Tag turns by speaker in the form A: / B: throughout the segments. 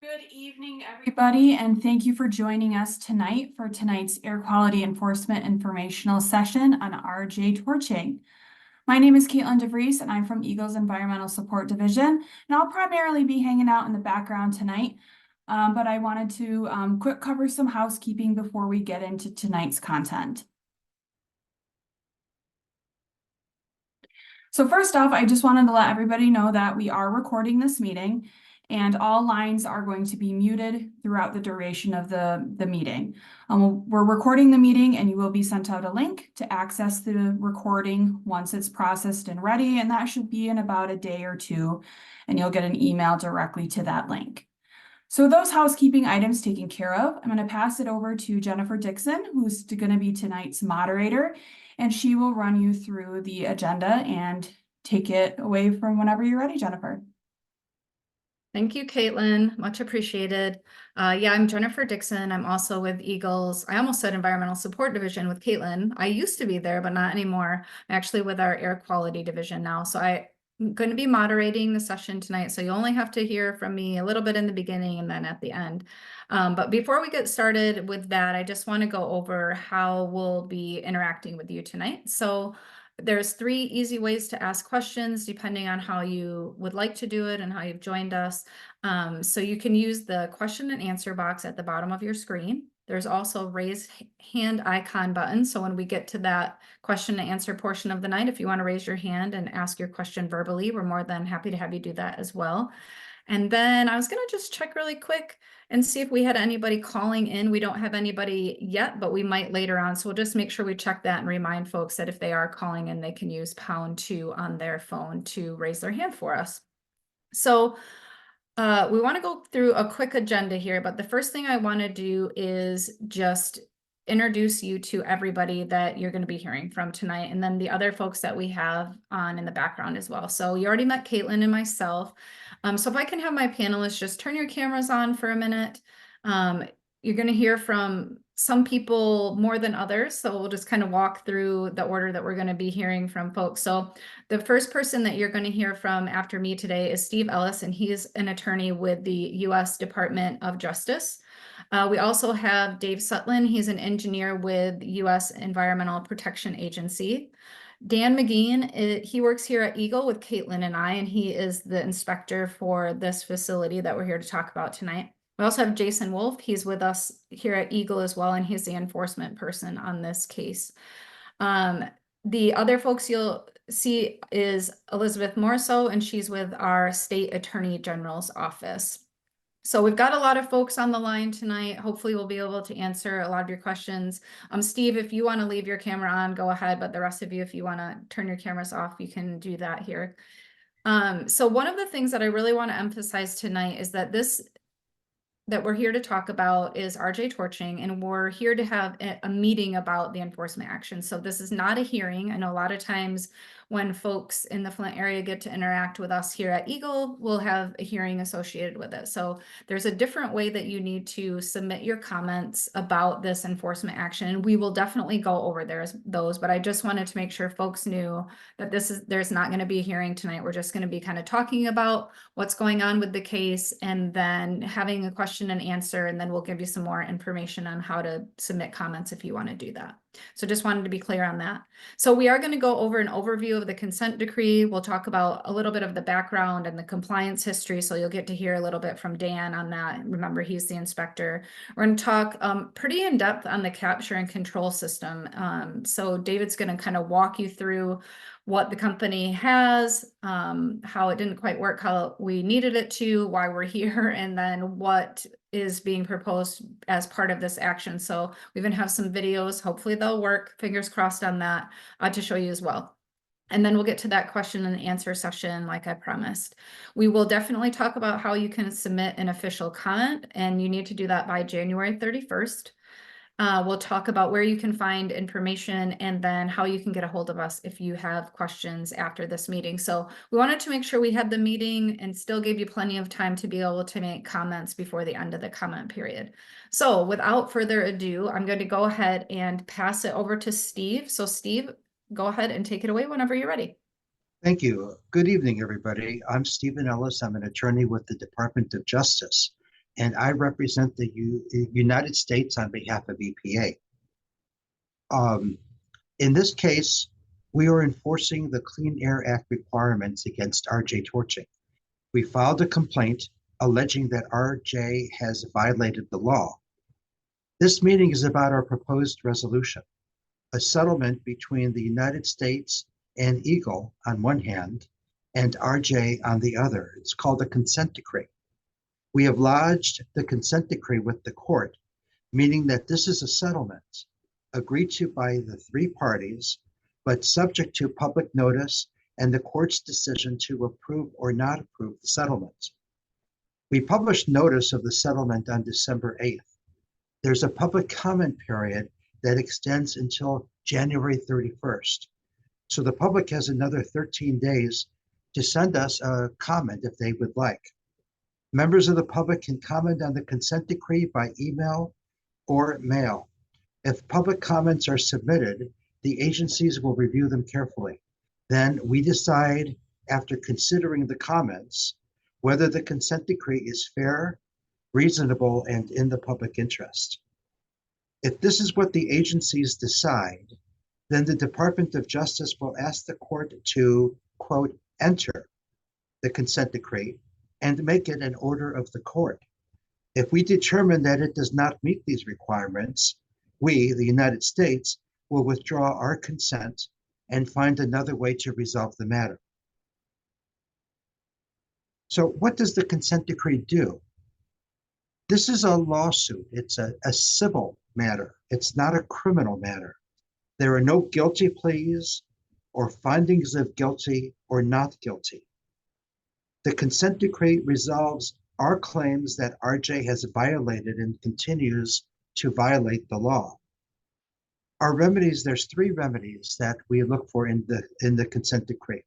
A: Good evening, everybody, and thank you for joining us tonight for tonight's Air Quality Enforcement Informational Session on RJ torching. My name is Caitlin DeVries, and I'm from Eagle's Environmental Support Division, and I'll primarily be hanging out in the background tonight, but I wanted to quick cover some housekeeping before we get into tonight's content. So first off, I just wanted to let everybody know that we are recording this meeting and all lines are going to be muted throughout the duration of the meeting. We're recording the meeting and you will be sent out a link to access the recording once it's processed and ready, and that should be in about a day or two, and you'll get an email directly to that link. So those housekeeping items taken care of, I'm going to pass it over to Jennifer Dixon, who's going to be tonight's moderator, and she will run you through the agenda and take it away from whenever you're ready, Jennifer.
B: Thank you, Caitlin. Much appreciated. Yeah, I'm Jennifer Dixon. I'm also with Eagles. I almost said Environmental Support Division with Caitlin. I used to be there, but not anymore. I'm actually with our Air Quality Division now. So I'm going to be moderating the session tonight. So you only have to hear from me a little bit in the beginning and then at the end. But before we get started with that, I just want to go over how we'll be interacting with you tonight. So there's 3 easy ways to ask questions depending on how you would like to do it and how you've joined us. So you can use the question and answer box at the bottom of your screen. There's also raise hand icon button. So when we get to that question and answer portion of the night, if you want to raise your hand and ask your question verbally, we're more than happy to have you do that as well. And then I was going to just check really quick and see if we had anybody calling in. We don't have anybody yet, but we might later on. So we'll just make sure we check that and remind folks that if they are calling in, they can use #2 on their phone to raise their hand for us. So we want to go through a quick agenda here, but the first thing I want to do is just introduce you to everybody that you're going to be hearing from tonight, and then the other folks that we have on in the background as well. So you already met Caitlin and myself. So if I can have my panelists just turn your cameras on for a minute. You're going to hear from some people more than others, so we'll just kind of walk through the order that we're going to be hearing from folks. So the first person that you're going to hear from after me today is Steve Ellis, and he's an attorney with the U.S. Department of Justice. We also have Dave Sutlin. He's an engineer with U.S. Environmental Protection Agency. Dan McGean, he works here at Eagle with Caitlin and I, and he is the inspector for this facility that we're here to talk about tonight. We also have Jason Wolf. He's with us here at Eagle as well, and he's the enforcement person on this case. The other folks you'll see is Elizabeth Morso, and she's with our State Attorney General's office. So we've got a lot of folks on the line tonight. Hopefully we'll be able to answer a lot of your questions. Steve, if you want to leave your camera on, go ahead. But the rest of you, if you want to turn your cameras off, you can do that here. So one of the things that I really want to emphasize tonight is that that we're here to talk about is RJ torching, and we're here to have a meeting about the enforcement action. So this is not a hearing. I know a lot of times when folks in the Flint area get to interact with us here at Eagle, we'll have a hearing associated with it. So there's a different way that you need to submit your comments about this enforcement action, and we will definitely go over those, but I just wanted to make sure folks knew that there's not going to be a hearing tonight. We're just going to be kind of talking about what's going on with the case and then having a question and answer, and then we'll give you some more information on how to submit comments if you want to do that. So just wanted to be clear on that. So we are going to go over an overview of the consent decree. We'll talk about a little bit of the background and the compliance history, so you'll get to hear a little bit from Dan on that. Remember, he's the inspector. We're going to talk pretty in depth on the capture and control system. So David's going to kind of walk you through what the company has, how it didn't quite work how we needed it to, why we're here, and then what is being proposed as part of this action. So we even have some videos, hopefully they'll work, fingers crossed on that, to show you as well. And then we'll get to that question and answer session like I promised. We will definitely talk about how you can submit an official comment, and you need to do that by January 31st. We'll talk about where you can find information and then how you can get a hold of us if you have questions after this meeting. So we wanted to make sure we had the meeting and still gave you plenty of time to be able to make comments before the end of the comment period. So without further ado, I'm going to go ahead and pass it over to Steve. So Steve, go ahead and take it away whenever you're ready.
C: Thank you. Good evening, everybody. I'm Stephen Ellis. I'm an attorney with the Department of Justice. and I represent the United States on behalf of EPA. In this case, we are enforcing the Clean Air Act requirements against RJ torching. We filed a complaint alleging that RJ has violated the law. This meeting is about our proposed resolution, a settlement between the United States and Eagle on one hand, and RJ on the other. It's called a consent decree. We have lodged the consent decree with the court, meaning that this is a settlement agreed to by the three parties, but subject to public notice and the court's decision to approve or not approve the settlement. We published notice of the settlement on December 8th. There's a public comment period that extends until January 31st. So the public has another 13 days to send us a comment if they would like. Members of the public can comment on the consent decree by email or mail. If public comments are submitted, the agencies will review them carefully. Then we decide, after considering the comments, whether the consent decree is fair, reasonable, and in the public interest. If this is what the agencies decide, then the Department of Justice will ask the court to, quote, enter the consent decree and make it an order of the court. If we determine that it does not meet these requirements, we, the United States, will withdraw our consent and find another way to resolve the matter. So what does the consent decree do? This is a lawsuit. It's a civil matter. It's not a criminal matter. There are no guilty pleas or findings of guilty or not guilty. The consent decree resolves our claims that RJ has violated and continues to violate the law. Our remedies, there's three remedies that we look for in the consent decree.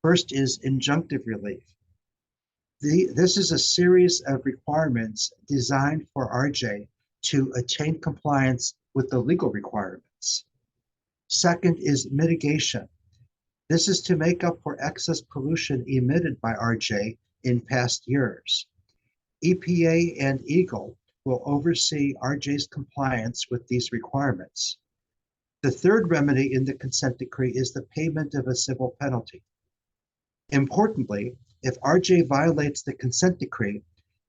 C: First is injunctive relief. This is a series of requirements designed for RJ to attain compliance with the legal requirements. Second is mitigation. This is to make up for excess pollution emitted by RJ in past years. EPA and Eagle will oversee RJ's compliance with these requirements. The third remedy in the consent decree is the payment of a civil penalty. Importantly, if RJ violates the consent decree,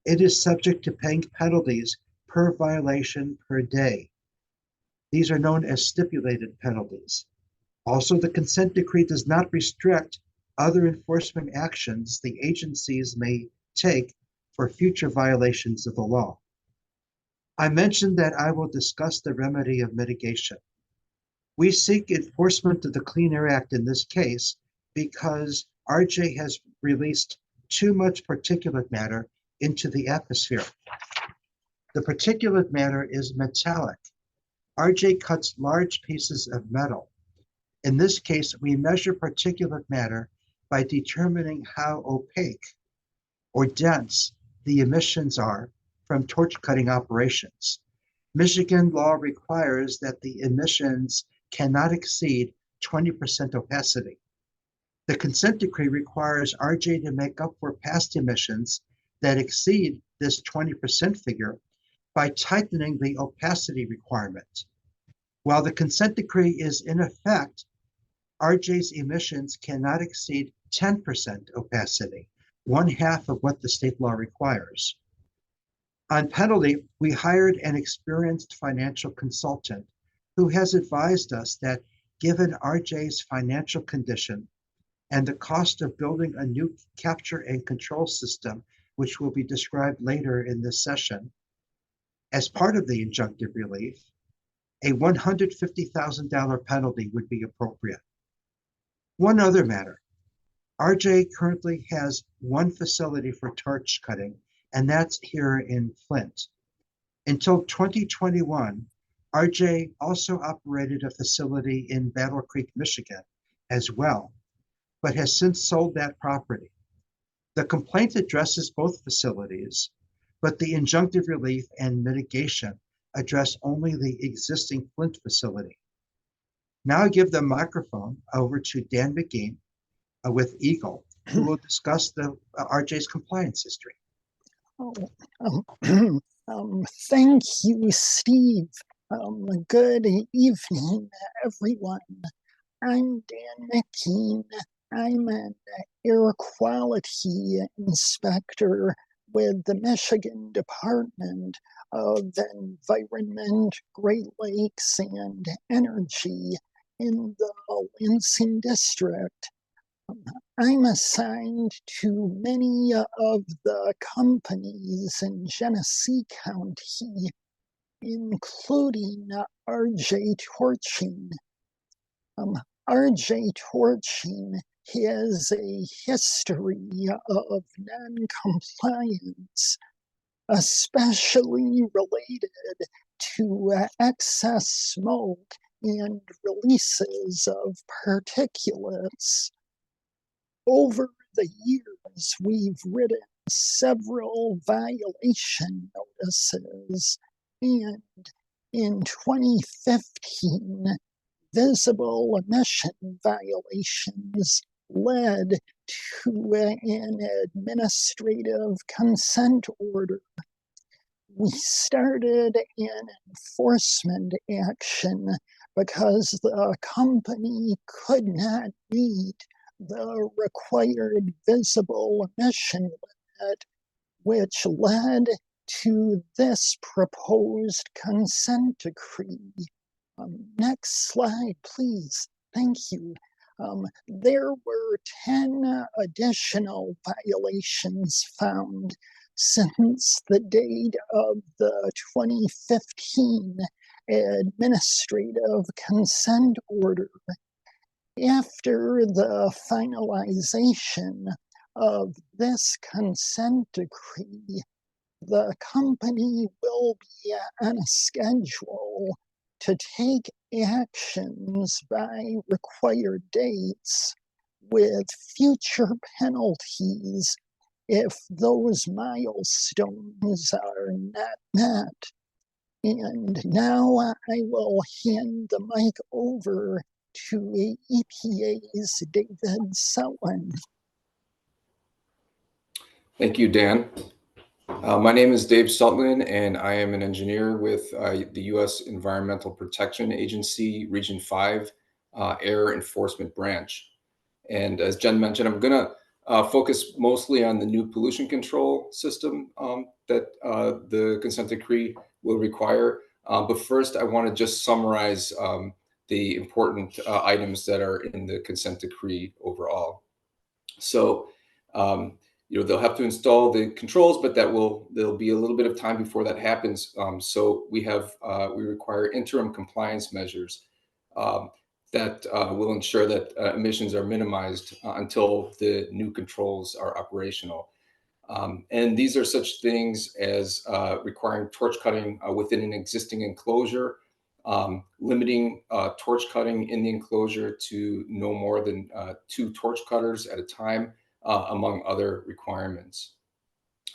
C: it is subject to paying penalties per violation per day. These are known as stipulated penalties. Also, the consent decree does not restrict other enforcement actions the agencies may take for future violations of the law. I mentioned that I will discuss the remedy of mitigation. We seek enforcement of the Clean Air Act in this case because RJ has released too much particulate matter into the atmosphere. The particulate matter is metallic. RJ cuts large pieces of metal. In this case, we measure particulate matter by determining how opaque or dense the emissions are from torch cutting operations. Michigan law requires that the emissions cannot exceed 20% opacity. The consent decree requires RJ to make up for past emissions that exceed this 20% figure by tightening the opacity requirement. While the consent decree is in effect, RJ's emissions cannot exceed 10% opacity, 1/2 of what the state law requires. On penalty, we hired an experienced financial consultant who has advised us that given RJ's financial condition and the cost of building a new capture and control system, which will be described later in this session, as part of the injunctive relief, a $150,000 penalty would be appropriate. One other matter, RJ currently has one facility for torch cutting, and that's here in Flint. Until 2021, RJ also operated a facility in Battle Creek, Michigan as well, but has since sold that property. The complaint addresses both facilities, but the injunctive relief and mitigation address only the existing Flint facility. Now I give the microphone over to Dan McGee with Eagle, who will discuss the RJ's compliance history.
D: Oh, thank you, Steve. Good evening, everyone. I'm Dan McKean. I'm an air quality inspector with the Michigan Department of Environment, Great Lakes, and Energy in the Lansing District. I'm assigned to many of the companies in Genesee County, including RJ Torching. RJ Torching has a history of non-compliance, especially related to excess smoke and releases of particulates. Over the years, we've written several violation notices, and in 2015, visible emission violations led to an administrative consent order. We started an enforcement action because the company could not meet the required visible emission limit, which led to this proposed consent decree. Next slide, please. Thank you. There were 10 additional violations found since the date of the 2015 administrative consent order. After the finalization of this consent decree, the company will be on a schedule to take actions by required dates with future penalties if those milestones are not met. And now I will hand the mic over to EPA's David Sutton.
E: Thank you, Dan. My name is Dave Sutton, and I am an engineer with the U.S. Environmental Protection Agency, Region 5, Air Enforcement Branch. And as Jen mentioned, I'm going to focus mostly on the new pollution control system that the consent decree will require. But first, I want to just summarize the important items that are in the consent decree overall. So, they'll have to install the controls, but there'll be a little bit of time before that happens. So we require interim compliance measures that will ensure that emissions are minimized until the new controls are operational. And these are such things as requiring torch cutting within an existing enclosure, limiting torch cutting in the enclosure to no more than 2 torch cutters at a time, among other requirements.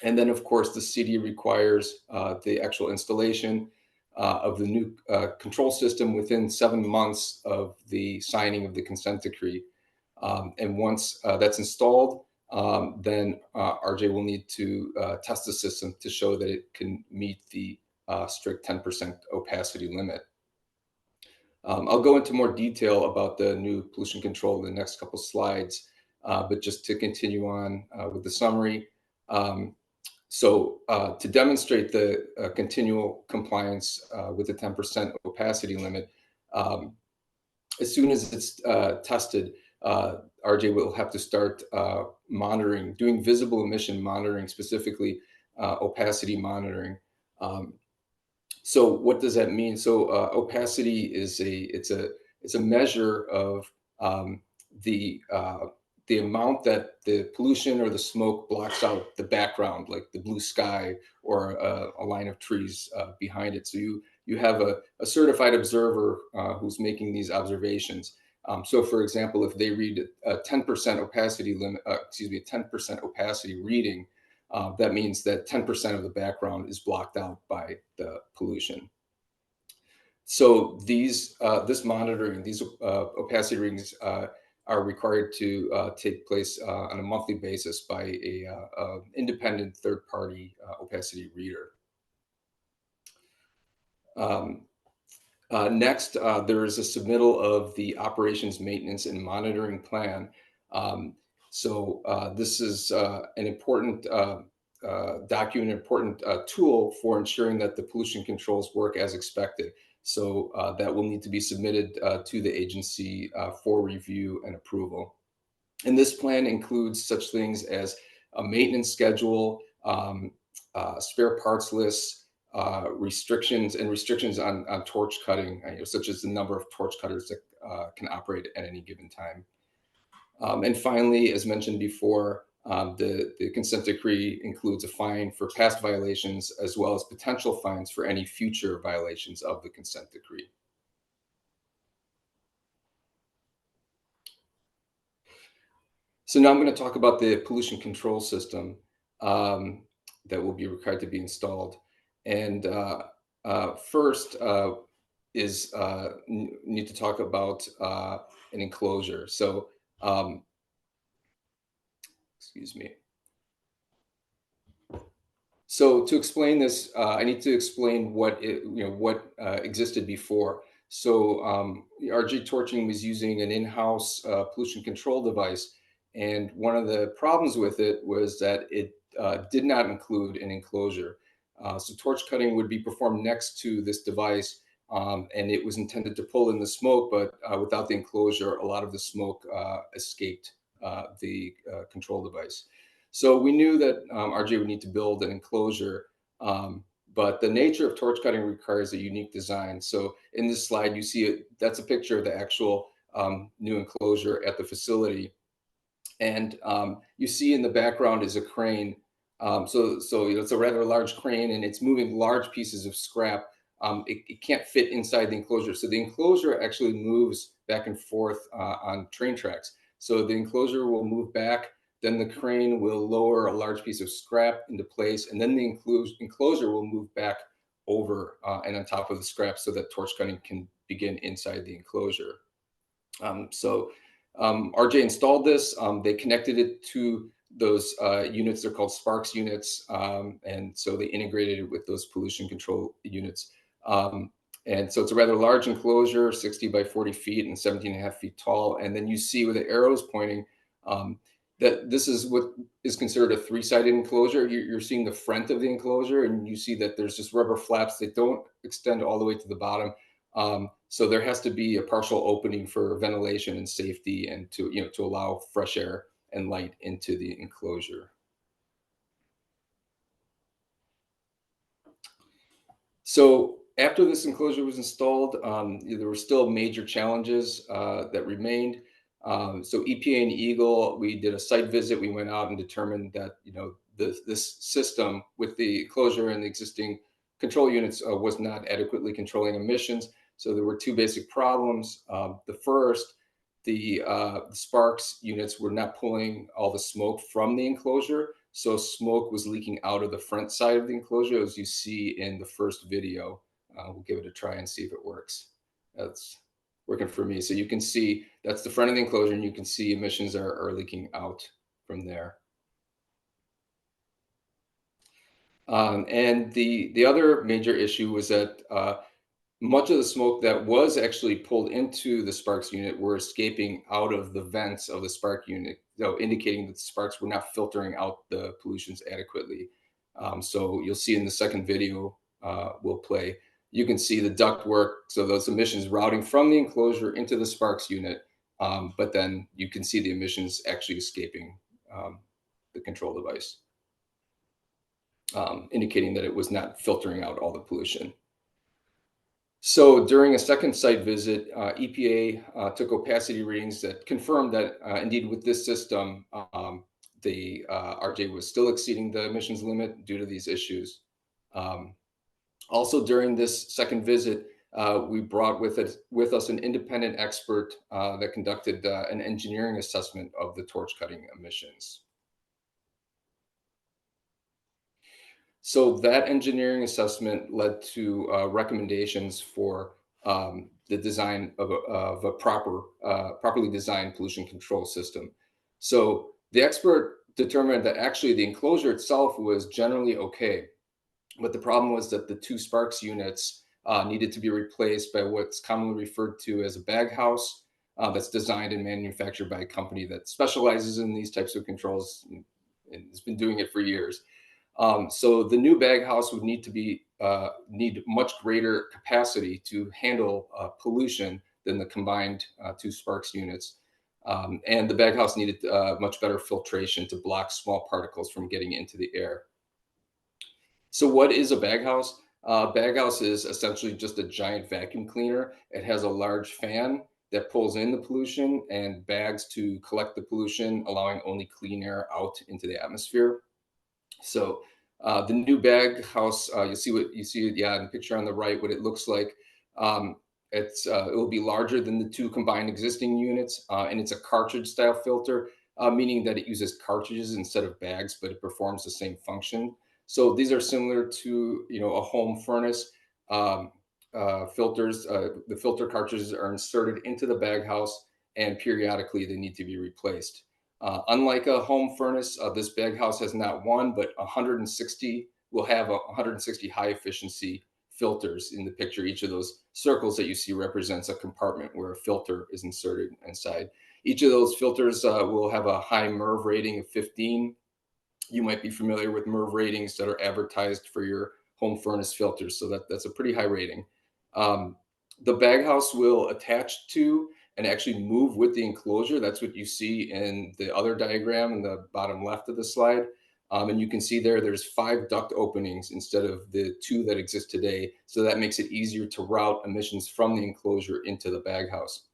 E: And then, of course, the CD requires the actual installation of the new control system within 7 months of the signing of the consent decree. And once that's installed, then RJ will need to test the system to show that it can meet the strict 10% opacity limit. I'll go into more detail about the new pollution control in the next couple slides, but just to continue on with the summary. So to demonstrate the continual compliance with the 10% opacity limit, as soon as it's tested, RJ will have to start doing visible emission monitoring, specifically opacity monitoring. So what does that mean? So opacity is a measure of the amount that the pollution or the smoke blocks out the background, like the blue sky or a line of trees behind it. So you have a certified observer who's making these observations. So for example, if they read a 10% opacity limit, a 10% opacity reading, that means that 10% of the background is blocked out by the pollution. So this monitoring, these opacity readings are required to take place on a monthly basis by a independent third-party opacity reader. Next, there is a submittal of the operations, maintenance, and monitoring plan. This is an important document, an important tool for ensuring that the pollution controls work as expected. So that will need to be submitted to the agency for review and approval. And this plan includes such things as a maintenance schedule, spare parts lists, restrictions on torch cutting, such as the number of torch cutters that can operate at any given time. And finally, as mentioned before, the consent decree includes a fine for past violations as well as potential fines for any future violations of the consent decree. So now I'm going to talk about the pollution control system that will be required to be installed. And first is need to talk about an enclosure. So, excuse me. So to explain this, I need to explain what existed before. So RJ Torching was using an in-house pollution control device, and one of the problems with it was that it did not include an enclosure. So torch cutting would be performed next to this device, and it was intended to pull in the smoke, but without the enclosure, a lot of the smoke escaped the control device. So we knew that RJ would need to build an enclosure, but the nature of torch cutting requires a unique design. So in this slide, you see it, that's a picture of the actual new enclosure at the facility. And you see in the background is a crane. So it's a rather large crane, and it's moving large pieces of scrap. It can't fit inside the enclosure. So the enclosure actually moves back and forth on train tracks. So the enclosure will move back, then the crane will lower a large piece of scrap into place, and then the enclosure will move back over and on top of the scrap so that torch cutting can begin inside the enclosure. RJ installed this. They connected it to those units. They're called Sparks units. And so they integrated it with those pollution control units. And so it's a rather large enclosure, 60 by 40 feet and 17.5 feet tall. And then you see with the arrows pointing that this is what is considered a three-sided enclosure. You're seeing the front of the enclosure, and you see that there's just rubber flaps that don't extend all the way to the bottom. So there has to be a partial opening for ventilation and safety, and to allow fresh air and light into the enclosure. So after this enclosure was installed, there were still major challenges that remained. So EPA and Eagle, we did a site visit. We went out and determined that this system with the enclosure and the existing control units was not adequately controlling emissions. So there were two basic problems. The first, the Sparks units were not pulling all the smoke from the enclosure. So smoke was leaking out of the front side of the enclosure, as you see in the first video. We'll give it a try and see if it works. That's working for me. So you can see that's the front of the enclosure, and you can see emissions are leaking out from there. And the other major issue was that much of the smoke that was actually pulled into the Sparks unit were escaping out of the vents of the Spark unit, indicating that the sparks were not filtering out the pollutions adequately. So you'll see in the second video we'll play, you can see the ductwork, so those emissions routing from the enclosure into the Sparks unit, but then you can see the emissions actually escaping the control device, indicating that it was not filtering out all the pollution. So during a second site visit, EPA took opacity readings that confirmed that indeed with this system, the RJ was still exceeding the emissions limit due to these issues. Also during this second visit, we brought with us an independent expert that conducted an engineering assessment of the torch cutting emissions. So that engineering assessment led to recommendations for the design of a properly designed pollution control system. So the expert determined that actually the enclosure itself was generally okay, but the problem was that the two Sparks units needed to be replaced by what's commonly referred to as a bag house that's designed and manufactured by a company that specializes in these types of controls and has been doing it for years. So the new bag house would need much greater capacity to handle pollution than the combined two Sparks units. And the bag house needed much better filtration to block small particles from getting into the air. So what is a bag house? Bag house is essentially just a giant vacuum cleaner. It has a large fan that pulls in the pollution and bags to collect the pollution, allowing only clean air out into the atmosphere. So the new bag house, you see it, yeah, in the picture on the right, what it looks like. It will be larger than the two combined existing units, and it's a cartridge style filter, meaning that it uses cartridges instead of bags, but it performs the same function. So these are similar to a home furnace. Filters. The filter cartridges are inserted into the bag house, and periodically they need to be replaced. Unlike a home furnace, this bag house has not one, but 160 will have 160 high efficiency filters in the picture. Each of those circles that you see represents a compartment where a filter is inserted inside. Each of those filters will have a high MERV rating of 15. You might be familiar with MERV ratings that are advertised for your home furnace filters, so that's a pretty high rating. The bag house will attach to and actually move with the enclosure. That's what you see in the other diagram in the bottom left of the slide. And you can see there's 5 duct openings instead of the 2 that exist today. So that makes it easier to route emissions from the enclosure into the bag house.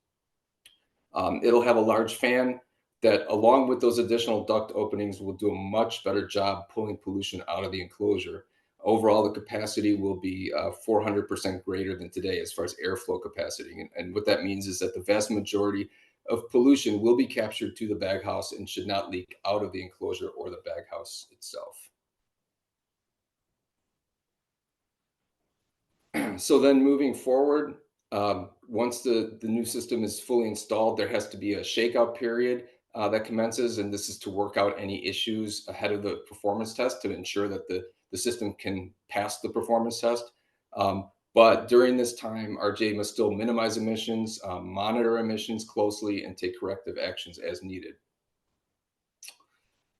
E: It'll have a large fan that, along with those additional duct openings, will do a much better job pulling pollution out of the enclosure. Overall, the capacity will be 400% greater than today as far as airflow capacity. And what that means is that the vast majority of pollution will be captured to the bag house and should not leak out of the enclosure or the bag house itself. So then moving forward, once the new system is fully installed, there has to be a shakeout period that commences, and this is to work out any issues ahead of the performance test to ensure that the system can pass the performance test. But during this time, RJ must still minimize emissions, monitor emissions closely, and take corrective actions as needed.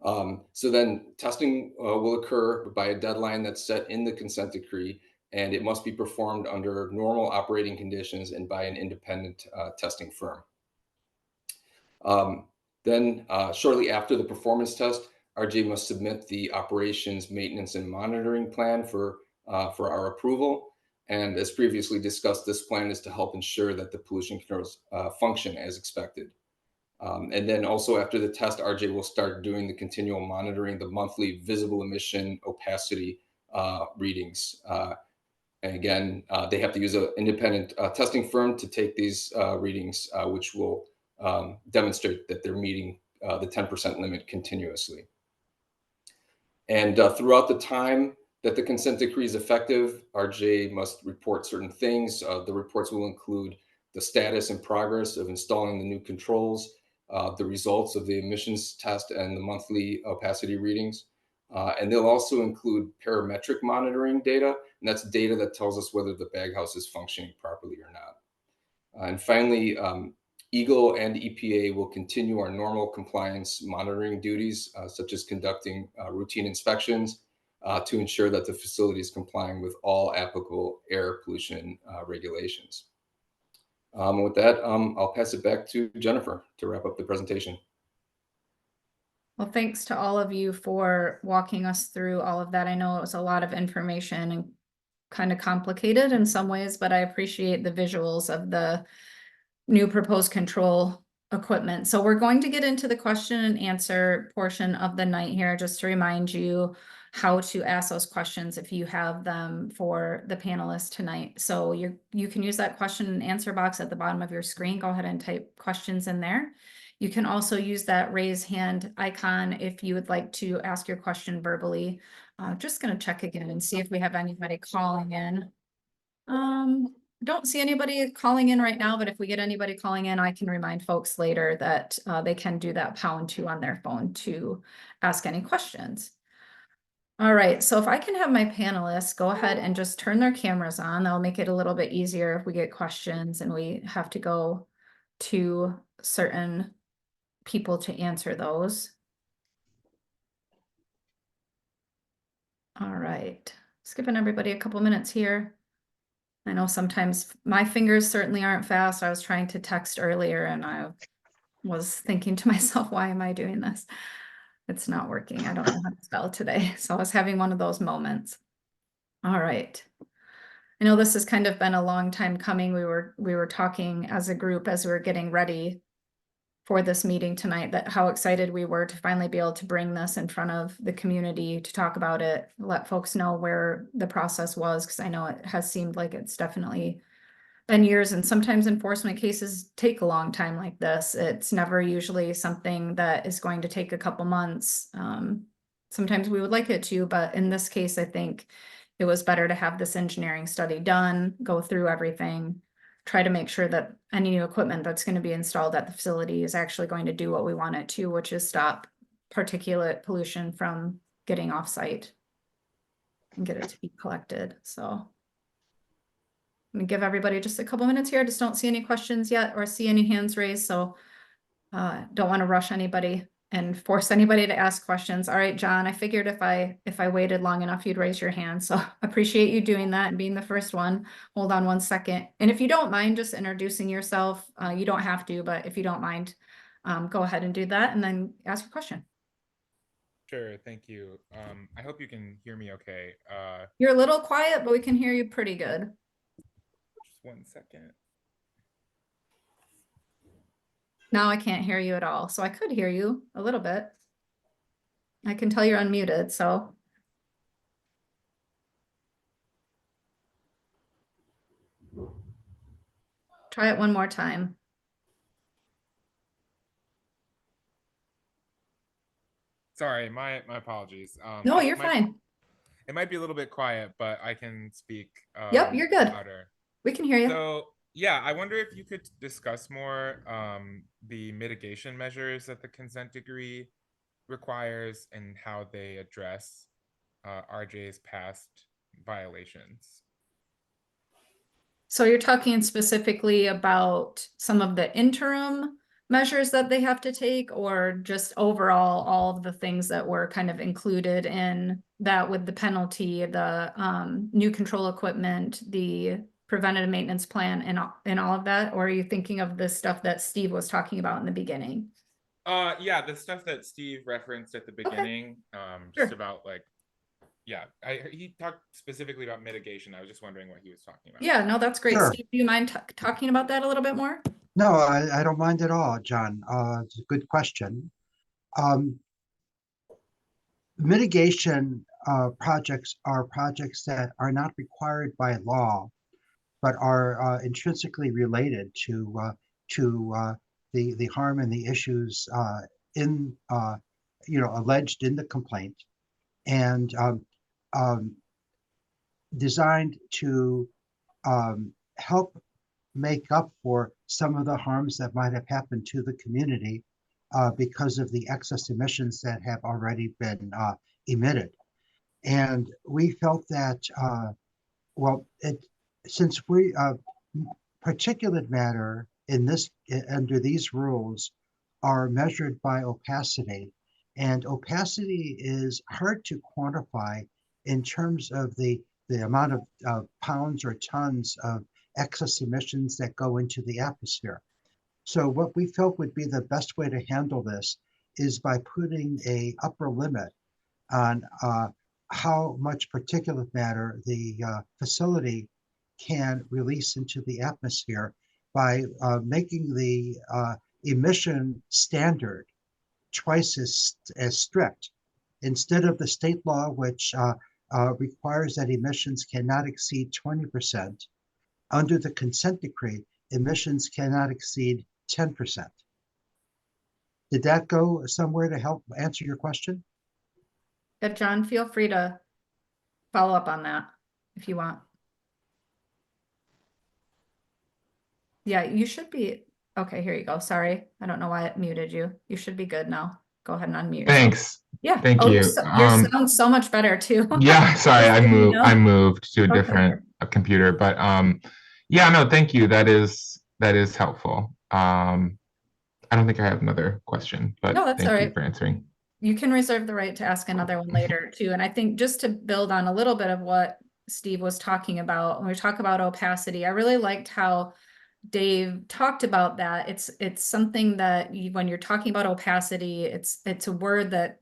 E: So then testing will occur by a deadline that's set in the consent decree, and it must be performed under normal operating conditions and by an independent testing firm. Then shortly after the performance test, RJ must submit the operations, maintenance, and monitoring plan for our approval. And as previously discussed, this plan is to help ensure that the pollution controls function as expected. And then also after the test, RJ will start doing the continual monitoring, the monthly visible emission opacity readings. And again, they have to use an independent testing firm to take these readings, which will demonstrate that they're meeting the 10% limit continuously. And throughout the time that the consent decree is effective, RJ must report certain things. The reports will include the status and progress of installing the new controls, the results of the emissions test and the monthly opacity readings. And they'll also include parametric monitoring data, and that's data that tells us whether the bag house is functioning properly or not. And finally, EGLE and EPA will continue our normal compliance monitoring duties, such as conducting routine inspections to ensure that the facility is complying with all applicable air pollution regulations. With that, I'll pass it back to Jennifer to wrap up the presentation.
B: Well, thanks to all of you for walking us through all of that. I know it was a lot of information and kind of complicated in some ways, but I appreciate the visuals of the new proposed control equipment. So we're going to get into the question and answer portion of the night here, just to remind you how to ask those questions if you have them for the panelists tonight. So you can use that question and answer box at the bottom of your screen. Go ahead and type questions in there. You can also use that raise hand icon if you would like to ask your question verbally. Just going to check again and see if we have anybody calling in. don't see anybody calling in right now, but if we get anybody calling in, I can remind folks later that they can do that #2 on their phone to ask any questions. All right, so if I can have my panelists go ahead and just turn their cameras on, that'll make it a little bit easier if we get questions and we have to go to certain people to answer those. All right, just giving everybody a couple minutes here. I know sometimes my fingers certainly aren't fast. I was trying to text earlier and I was thinking to myself, why am I doing this? It's not working. I don't know how to spell today. So I was having one of those moments. All right. I know this has kind of been a long time coming. We were talking as a group as we were getting ready for this meeting tonight, that how excited we were to finally be able to bring this in front of the community to talk about it, let folks know where the process was, because I know it has seemed like it's definitely been years, and sometimes enforcement cases take a long time like this. It's never usually something that is going to take a couple months. Sometimes we would like it to, but in this case, I think it was better to have this engineering study done, go through everything, try to make sure that any new equipment that's going to be installed at the facility is actually going to do what we want it to, which is stop particulate pollution from getting off site and get it to be collected. So I'm gonna give everybody just a couple minutes here. I just don't see any questions yet or see any hands raised. So don't want to rush anybody and force anybody to ask questions. All right, John, I figured if I waited long enough, you'd raise your hand. So appreciate you doing that and being the first one. Hold on one second. And if you don't mind just introducing yourself, you don't have to, but if you don't mind, go ahead and do that and then ask your question.
F: Sure, thank you. I hope you can hear me okay.
B: You're a little quiet, but we can hear you pretty good.
F: Just 1 second.
B: Now I can't hear you at all. So I could hear you a little bit. I can tell you're unmuted, so. Try it one more time.
F: Sorry, my apologies.
B: No, you're fine.
F: It might be a little bit quiet, but I can speak
B: Yep, you're good.
F: louder.
B: We can hear you.
F: So yeah, I wonder if you could discuss more the mitigation measures that the consent decree requires and how they address RJ's past violations.
B: So you're talking specifically about some of the interim measures that they have to take, or just overall all of the things that were kind of included in that with the penalty, the new control equipment, the preventative maintenance plan and all of that? Or are you thinking of the stuff that Steve was talking about in the beginning?
F: Yeah, the stuff that Steve referenced at the beginning, just
B: Sure.
F: about like, yeah, he talked specifically about mitigation. I was just wondering what he was talking about.
B: Yeah, no, that's great.
C: Sure.
B: Steve, do you mind talking about that a little bit more?
C: No, I don't mind at all, John. It's a good question. Mitigation projects are projects that are not required by law, but are intrinsically related to the harm and the issues in alleged in the complaint, and designed to help make up for some of the harms that might have happened to the community because of the excess emissions that have already been emitted. And we felt that, since particulate matter in this under these rules are measured by opacity, and opacity is hard to quantify in terms of the amount of pounds or tons of excess emissions that go into the atmosphere. So what we felt would be the best way to handle this is by putting a upper limit on how much particulate matter the facility can release into the atmosphere by making the emission standard twice as strict. Instead of the state law, which requires that emissions cannot exceed 20%, under the consent decree, emissions cannot exceed 10%. Did that go somewhere to help answer your question?
B: Yeah, John, feel free to follow up on that if you want. Yeah, you should be, okay, here you go. Sorry. I don't know why it muted you. You should be good now. Go ahead and unmute yourself.
G: Thanks.
B: Yeah.
G: Thank
B: Oh,
G: you.
B: your sound so much better too.
G: Yeah, sorry,
B: Just so you know.
G: I moved to a
B: Okay.
G: different computer, but yeah, no, thank you. That is helpful. I don't think I have another question, but
B: No, that's all
G: thank you
B: right.
G: for answering.
B: You can reserve the right to ask another one later too. And I think just to build on a little bit of what Steve was talking about, when we talk about opacity, I really liked how Dave talked about that. It's something that when you're talking about opacity, it's a word that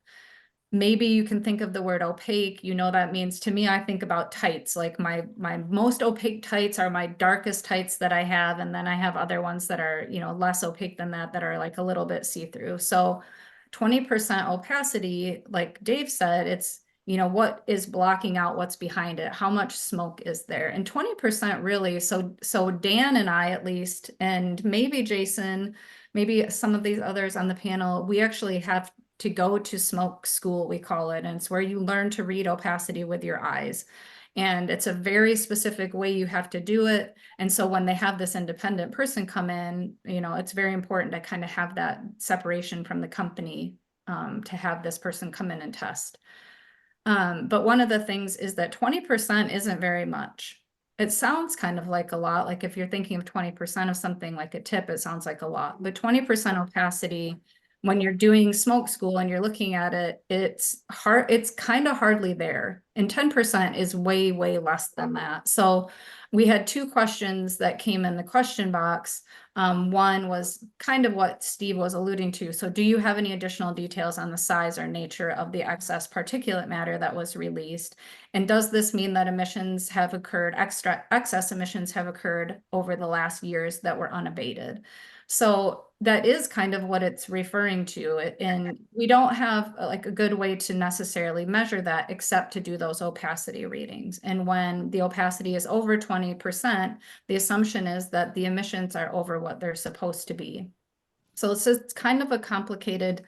B: maybe you can think of the word opaque. You know, that means, to me, I think about tights. Like my most opaque tights are my darkest tights that I have, and then I have other ones that are, you know, less opaque than that, that are like a little bit see-through. So 20% opacity, like Dave said, it's, you know, what is blocking out what's behind it? How much smoke is there? And 20% really, so Dan and I at least, and maybe Jason, maybe some of these others on the panel, we actually have to go to smoke school, we call it. And it's where you learn to read opacity with your eyes. And it's a very specific way you have to do it. And so when they have this independent person come in, you know, it's very important to kind of have that separation from the company, to have this person come in and test. But one of the things is that 20% isn't very much. It sounds kind of like a lot. Like if you're thinking of 20% of something like a tip, it sounds like a lot. But 20% opacity, when you're doing smoke school and you're looking at it, it's hard, it's kind of hardly there. And 10% is way, way less than that. So we had two questions that came in the question box. One was kind of what Steve was alluding to. So do you have any additional details on the size or nature of the excess particulate matter that was released? And does this mean that emissions have occurred, excess emissions have occurred over the last years that were unabated? So that is kind of what it's referring to. And we don't have like a good way to necessarily measure that except to do those opacity readings. And when the opacity is over 20%, the assumption is that the emissions are over what they're supposed to be. So it's kind of a complicated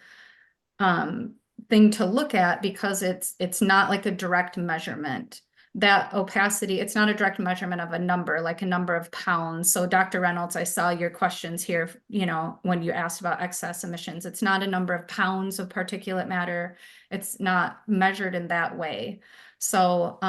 B: thing to look at, because it's not like a direct measurement. That opacity, it's not a direct measurement of a number, like a number of pounds. So Dr. Reynolds, I saw your questions here, you know, when you asked about excess emissions, it's not a number of pounds of particulate matter. It's not measured in that way. So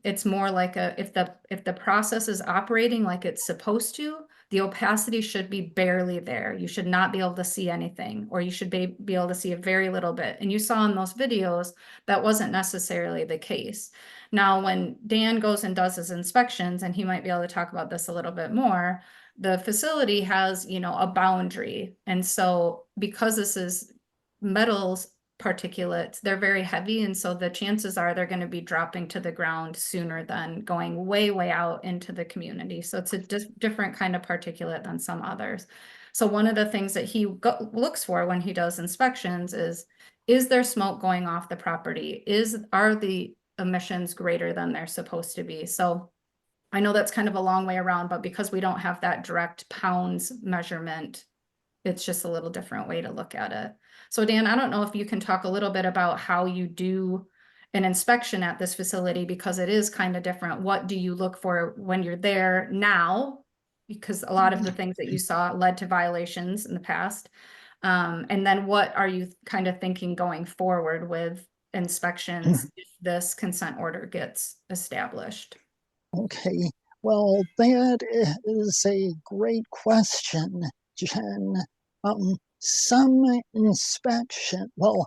B: it's more like if the process is operating like it's supposed to, the opacity should be barely there. You should not be able to see anything, or you should be able to see a very little bit. And you saw in those videos that wasn't necessarily the case. Now, when Dan goes and does his inspections, and he might be able to talk about this a little bit more, the facility has, you know, a boundary. And so because this is metals particulates, they're very heavy. And so the chances are they're going to be dropping to the ground sooner than going way, way out into the community. So it's a different kind of particulate than some others. So one of the things that he looks for when he does inspections is there smoke going off the property? Are the emissions greater than they're supposed to be? So I know that's kind of a long way around, but because we don't have that direct pounds measurement, it's just a little different way to look at it. So Dan, I don't know if you can talk a little bit about how you do an inspection at this facility, because it is kind of different. What do you look for when you're there now? Because a lot of the things that you saw led to violations in the past. And then what are you kind of thinking going forward with inspections if this consent order gets established?
D: Okay, well, that is a great question, Jen. Some inspection, well,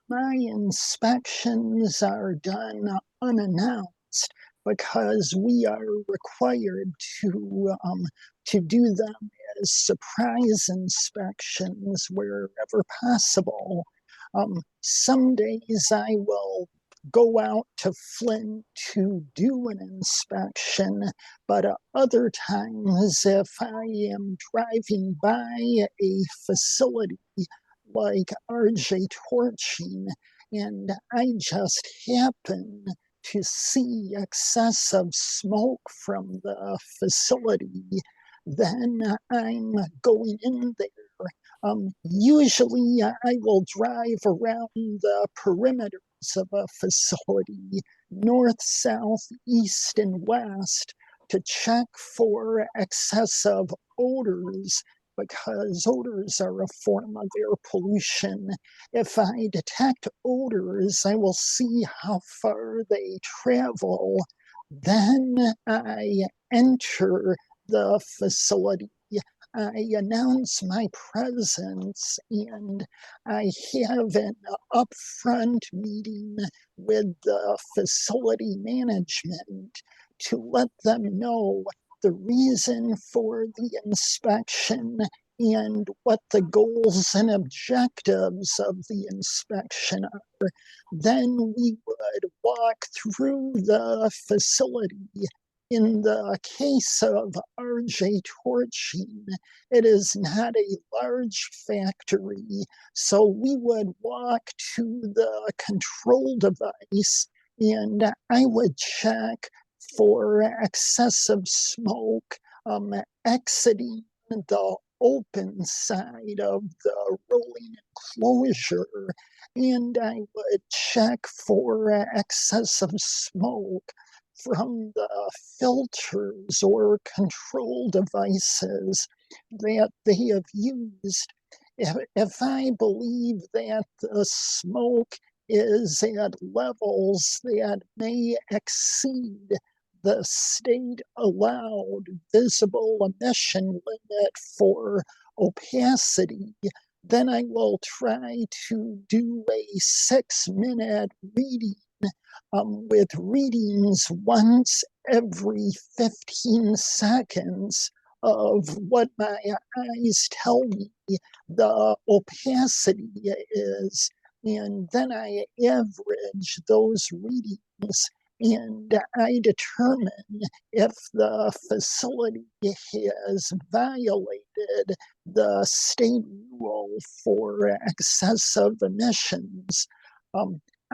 D: my inspections are done unannounced because we are required to do them as surprise inspections wherever possible. Some days I will go out to Flint to do an inspection, but other times, if I am driving by a facility like RJ Torching and I just happen to see excessive smoke from the facility, then I'm going in there. Usually I will drive around the perimeters of a facility, north, south, east, and west, to check for excessive odors because odors are a form of air pollution. If I detect odors, I will see how far they travel. Then I enter the facility. I announce my presence and I have an upfront meeting with the facility management to let them know the reason for the inspection and what the goals and objectives of the inspection are. Then we would walk through the facility. In the case of RJ torching, it is not a large factory, so we would walk to the control device and I would check for excessive smoke exiting the open side of the rolling enclosure, and I would check for excessive smoke from the filters or control devices that they have used. If I believe that the smoke is at levels that may exceed the state allowed visible emission limit for opacity, then I will try to do a 6-minute reading with readings once every 15 seconds of what my eyes tell me the opacity is. And then I average those readings and I determine if the facility has violated the state rule for excessive emissions.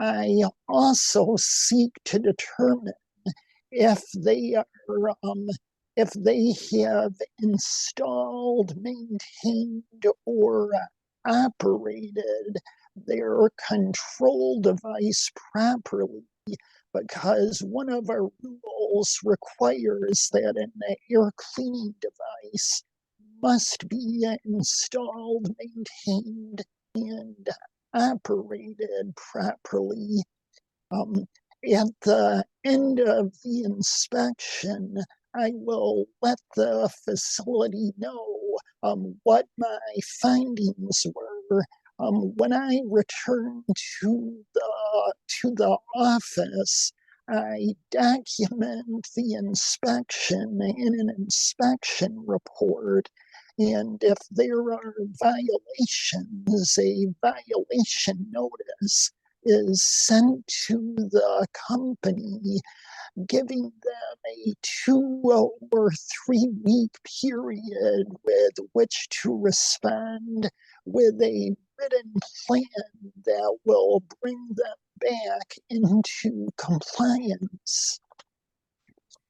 D: I also seek to determine if they have installed, maintained, or operated their control device properly, because one of our rules requires that an air cleaning device must be installed, maintained, and operated properly. At the end of the inspection, I will let the facility know what my findings were. When I return to the office, I document the inspection in an inspection report. And if there are violations, a violation notice is sent to the company, giving them a 2 or 3 week period with which to respond with a written plan that will bring them back into compliance.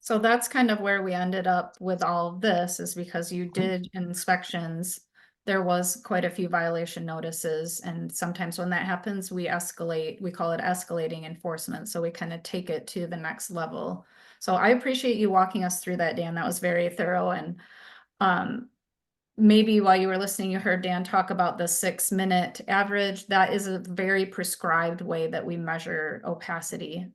B: So that's kind of where we ended up with all of this, is because you did inspections. There was quite a few violation notices, and sometimes when that happens, we escalate. We call it escalating enforcement. So we kind of take it to the next level. So I appreciate you walking us through that, Dan. That was very thorough. And maybe while you were listening, you heard Dan talk about the 6-minute average. That is a very prescribed way that we measure opacity.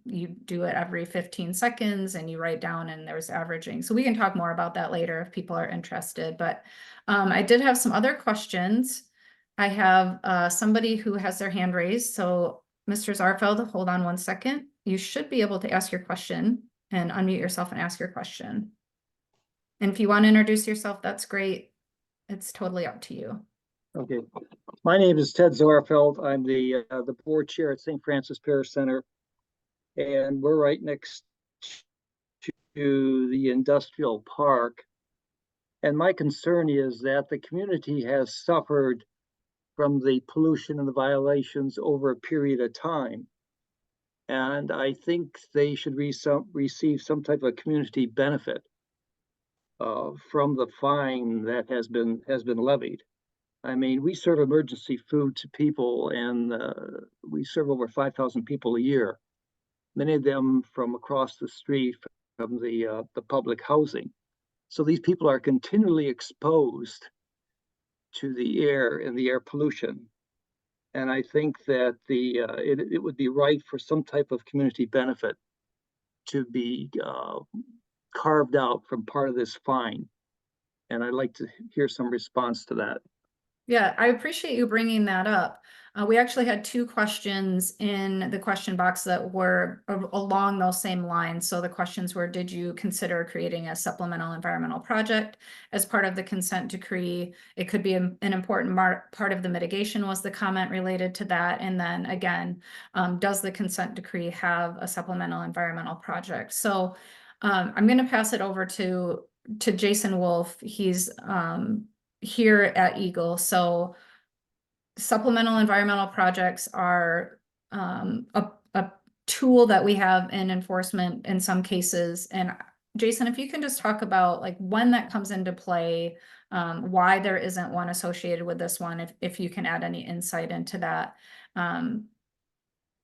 B: You do it every 15 seconds and you write down, and there's averaging. So we can talk more about that later if people are interested. But I did have some other questions. I have somebody who has their hand raised. So Mr. Zarfeld, hold on 1 second. You should be able to ask your question and unmute yourself and ask your question. And if you want to introduce yourself, that's great. It's totally up to you.
H: Okay. My name is Ted Zorfeld. I'm the board chair at St. Francis Parish Center. And we're right next to the industrial park. And my concern is that the community has suffered from the pollution and the violations over a period of time. And I think they should receive some type of community benefit from the fine that has been levied. I mean, we serve emergency food to people, and we serve over 5,000 people a year. Many of them from across the street from the public housing. So these people are continually exposed to the air and the air pollution. And I think that it would be right for some type of community benefit to be carved out from part of this fine. And I'd like to hear some response to that.
B: Yeah, I appreciate you bringing that up. We actually had two questions in the question box that were along those same lines. So the questions were, did you consider creating a supplemental environmental project as part of the consent decree? It could be an important part of the mitigation, was the comment related to that. And then again, does the consent decree have a supplemental environmental project? So I'm going to pass it over to Jason Wolf. He's here at Eagle. So supplemental environmental projects are a tool that we have in enforcement in some cases. And Jason, if you can just talk about like when that comes into play, why there isn't one associated with this one, if you can add any insight into that.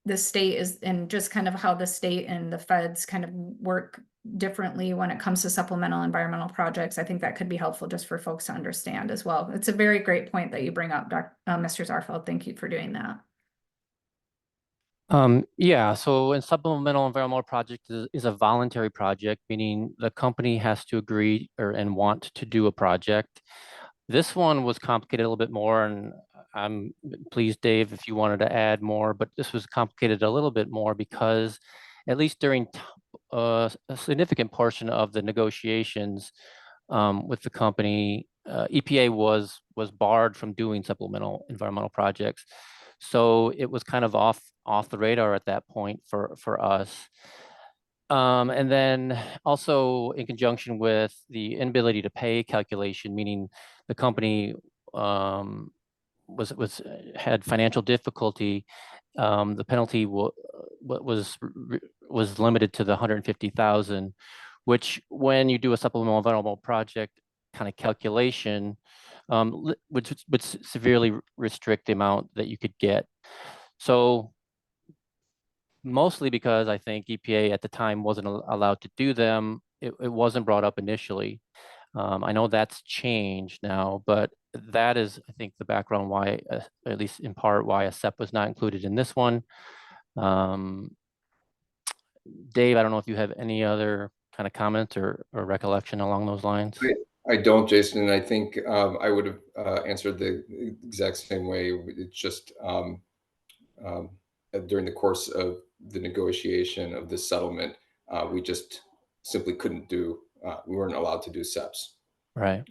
B: The state is, and just kind of how the state and the feds kind of work differently when it comes to supplemental environmental projects. I think that could be helpful just for folks to understand as well. It's a very great point that you bring up, Mr. Zarfeld. Thank you for doing that.
I: Yeah, so a supplemental environmental project is a voluntary project, meaning the company has to agree and want to do a project. This one was complicated a little bit more, and I'm pleased, Dave, if you wanted to add more, but this was complicated a little bit more because at least during a significant portion of the negotiations with the company, EPA was barred from doing supplemental environmental projects. So it was kind of off the radar at that point for us. And then also in conjunction with the inability to pay calculation, meaning the company had financial difficulty, the penalty was limited to the 150,000, which when you do a supplemental environmental project kind of calculation, would severely restrict the amount that you could get. So mostly because I think EPA at the time wasn't allowed to do them, it wasn't brought up initially. I know that's changed now, but that is, I think, the background why, at least in part, why a SEP was not included in this one. Dave, I don't know if you have any other kind of comments or recollection along those lines.
E: I don't, Jason, and I think I would have answered the exact same way. It's just during the course of the negotiation of this settlement, we just simply couldn't do, we weren't allowed to do SEPs.
I: Right.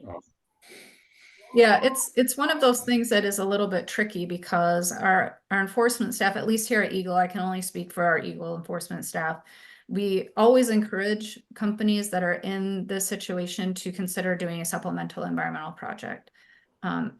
B: Yeah, it's one of those things that is a little bit tricky because our enforcement staff, at least here at Eagle, I can only speak for our Eagle enforcement staff. We always encourage companies that are in this situation to consider doing a supplemental environmental project.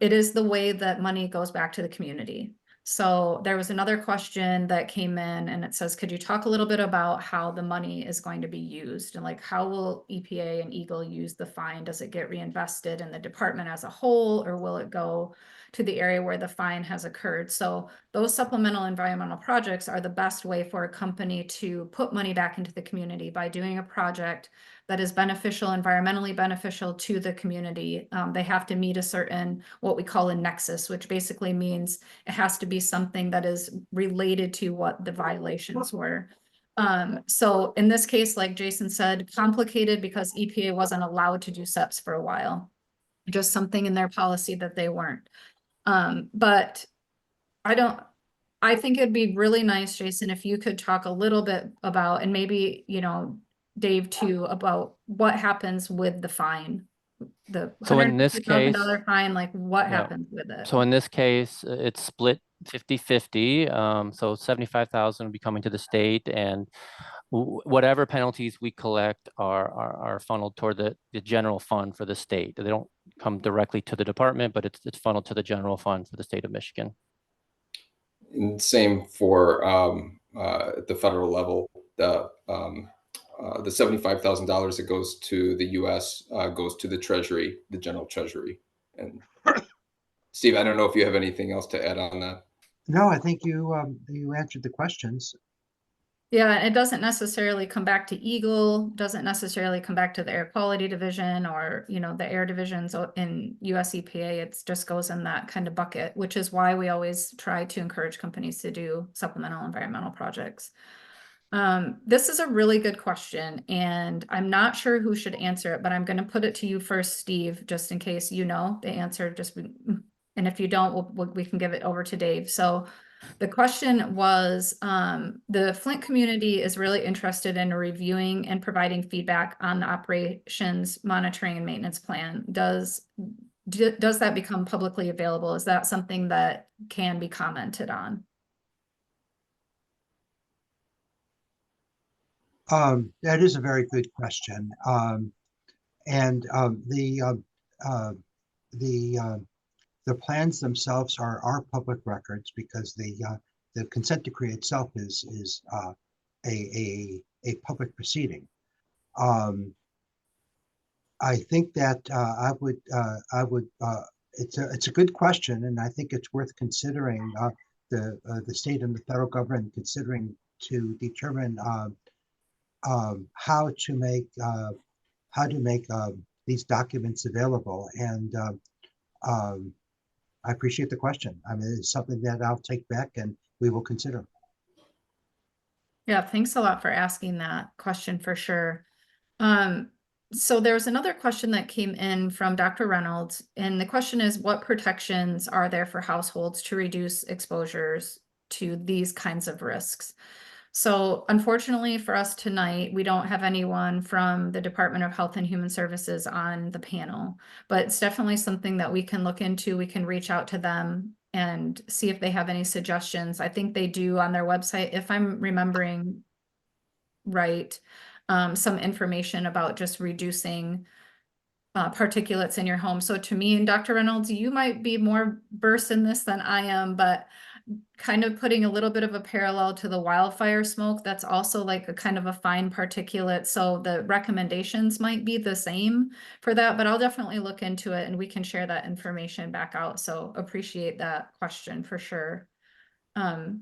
B: It is the way that money goes back to the community. So there was another question that came in and it says, could you talk a little bit about how the money is going to be used? And like, how will EPA and Eagle use the fine? Does it get reinvested in the department as a whole, or will it go to the area where the fine has occurred? So those supplemental environmental projects are the best way for a company to put money back into the community by doing a project that is beneficial, environmentally beneficial to the community. They have to meet a certain, what we call a nexus, which basically means it has to be something that is related to what the violations were. So in this case, like Jason said, complicated because EPA wasn't allowed to do SEPs for a while, just something in their policy that they weren't. But I think it'd be really nice, Jason, if you could talk a little bit about, and maybe, you know, Dave too, about what happens with the fine. The
I: So in this case,
B: $150,000 fine, like what
I: yeah.
B: happens with it?
I: So in this case, it's split 50-50. So 75,000 will be coming to the state, and whatever penalties we collect are funneled toward the general fund for the state. They don't come directly to the department, but it's funneled to the general fund for the state of Michigan.
E: And same for at the federal level. The $75,000 that goes to the U.S. Goes to the Treasury, the General Treasury. And Steve, I don't know if you have anything else to add on that.
C: No, I think you answered the questions.
B: Yeah, it doesn't necessarily come back to Eagle, doesn't necessarily come back to the Air Quality Division or, the air divisions in US EPA. It just goes in that kind of bucket, which is why we always try to encourage companies to do supplemental environmental projects. This is a really good question, and I'm not sure who should answer it, but I'm going to put it to you first, Steve, just in case you know the answer. And if you don't, we can give it over to Dave. So the question was, the Flint community is really interested in reviewing and providing feedback on the operations monitoring and maintenance plan. Does that become publicly available? Is that something that can be commented on?
C: That is a very good question. The plans themselves are public records because the consent decree itself is a public proceeding. I think that it's a good question, and I think it's worth considering. The state and the federal government considering to determine how to make these documents available. And I appreciate the question. I mean, it's something that I'll take back and we will consider.
B: Yeah, thanks a lot for asking that question for sure. So there's another question that came in from Dr. Reynolds, and the question is, what protections are there for households to reduce exposures to these kinds of risks? So unfortunately for us tonight, we don't have anyone from the Department of Health and Human Services on the panel, but it's definitely something that we can look into. We can reach out to them and see if they have any suggestions. I think they do on their website, if I'm remembering right, some information about just reducing particulates in your home. So to me, and Dr. Reynolds, you might be more versed in this than I am, but kind of putting a little bit of a parallel to the wildfire smoke, that's also like a kind of a fine particulate. So the recommendations might be the same for that, but I'll definitely look into it and we can share that information back out. So appreciate that question for sure. The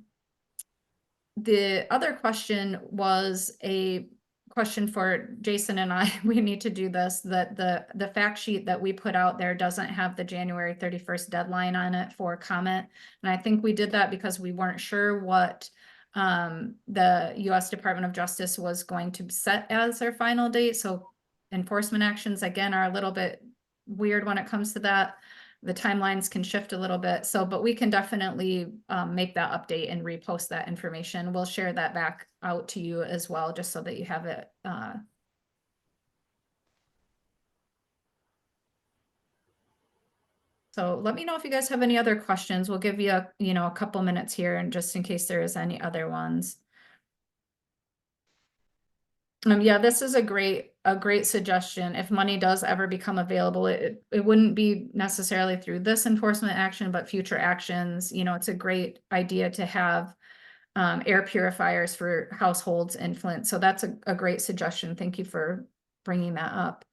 B: other question was a question for Jason and I. We need to do this, that the fact sheet that we put out there doesn't have the January 31st deadline on it for comment. And I think we did that because we weren't sure what the US Department of Justice was going to set as their final date. So enforcement actions, again, are a little bit weird when it comes to that. The timelines can shift a little bit. So, but we can definitely make that update and repost that information. We'll share that back out to you as well, just so that you have it. So let me know if you guys have any other questions. We'll give you a couple minutes here, and just in case there is any other ones. Yeah, this is a great suggestion. If money does ever become available, it wouldn't be necessarily through this enforcement action, but future actions. It's a great idea to have air purifiers for households in Flint. So that's a great suggestion. Thank you for bringing that up.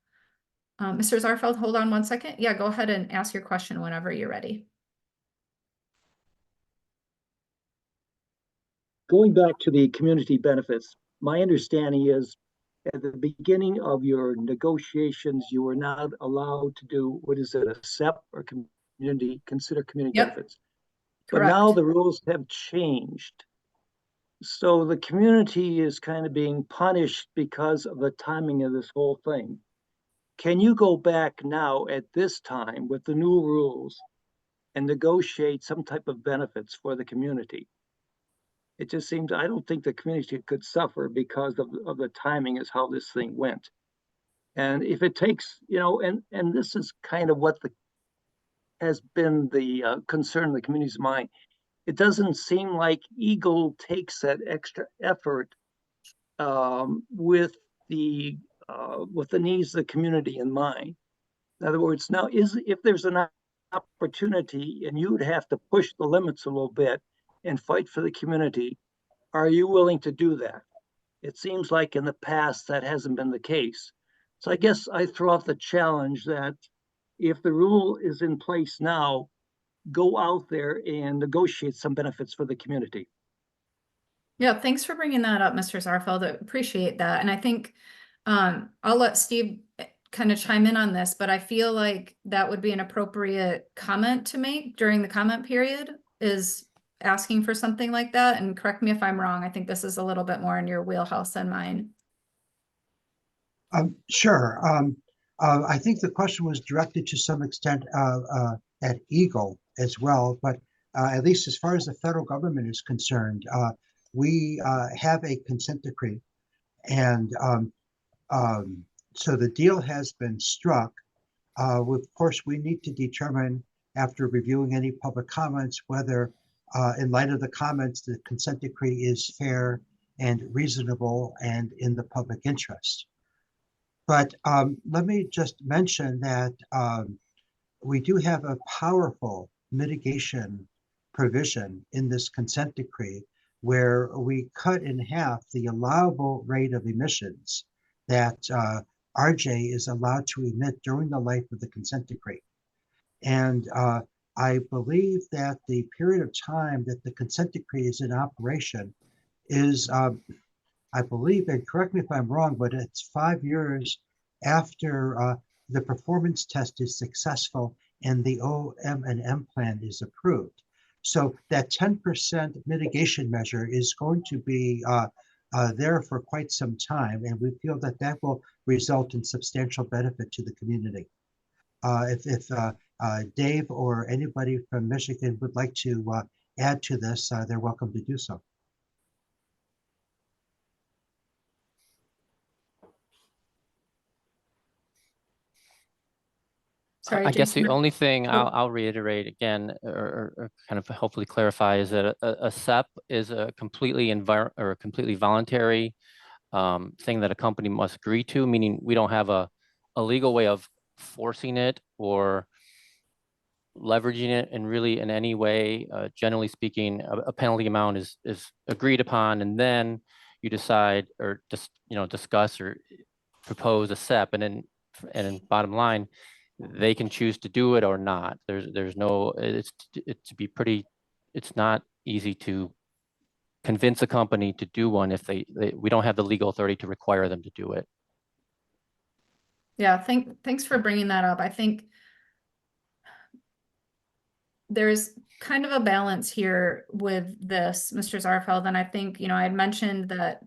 B: Mr. Zarfeld, hold on one second. Yeah, go ahead and ask your question whenever you're ready.
H: Going back to the community benefits, my understanding is at the beginning of your negotiations, you were not allowed to do, what is it, a SEP or consider community
B: Yep.
H: benefits.
B: Correct.
H: But now the rules have changed. So the community is kind of being punished because of the timing of this whole thing. Can you go back now at this time with the new rules and negotiate some type of benefits for the community? It just seems, I don't think the community could suffer because of the timing is how this thing went. And if it takes, and this is kind of what has been the concern in the community's mind. It doesn't seem like Eagle takes that extra effort with the needs of the community in mind. In other words, now if there's an opportunity and you would have to push the limits a little bit and fight for the community, are you willing to do that? It seems like in the past that hasn't been the case. So I guess I throw out the challenge that if the rule is in place now, go out there and negotiate some benefits for the community.
B: Yeah, thanks for bringing that up, Mr. Zarfeld. I appreciate that. And I think I'll let Steve kind of chime in on this, but I feel like that would be an appropriate comment to make during the comment period, is asking for something like that. And correct me if I'm wrong. I think this is a little bit more in your wheelhouse than mine.
C: Sure. I think the question was directed to some extent at Eagle as well, but at least as far as the federal government is concerned, we have a consent decree, and so the deal has been struck. Of course, we need to determine after reviewing any public comments whether, in light of the comments, the consent decree is fair and reasonable and in the public interest. But let me just mention that we do have a powerful mitigation provision in this consent decree where we cut in half the allowable rate of emissions that RJ is allowed to emit during the life of the consent decree. And I believe that the period of time that the consent decree is in operation is I believe, and correct me if I'm wrong, but it's 5 years after the performance test is successful and the OM&M plan is approved. So that 10% mitigation measure is going to be there for quite some time, and we feel that that will result in substantial benefit to the community. If Dave or anybody from Michigan would like to add to this, they're welcome to do so.
B: Sorry,
I: I guess the
B: Jason.
I: only thing
B: Oh.
I: I'll reiterate again, or kind of hopefully clarify, is that a SEP is a completely voluntary thing that a company must agree to, meaning we don't have a legal way of forcing it or leveraging it in really in any way. Generally speaking, a penalty amount is agreed upon, and then you decide or just discuss or propose a SEP, and then bottom line, they can choose to do it or not. There's no, it's not easy to convince a company to do one if we don't have the legal authority to require them to do it.
B: Yeah, thanks for bringing that up. I think there's kind of a balance here with this, Mr. Zarfeld, and I think, I had mentioned that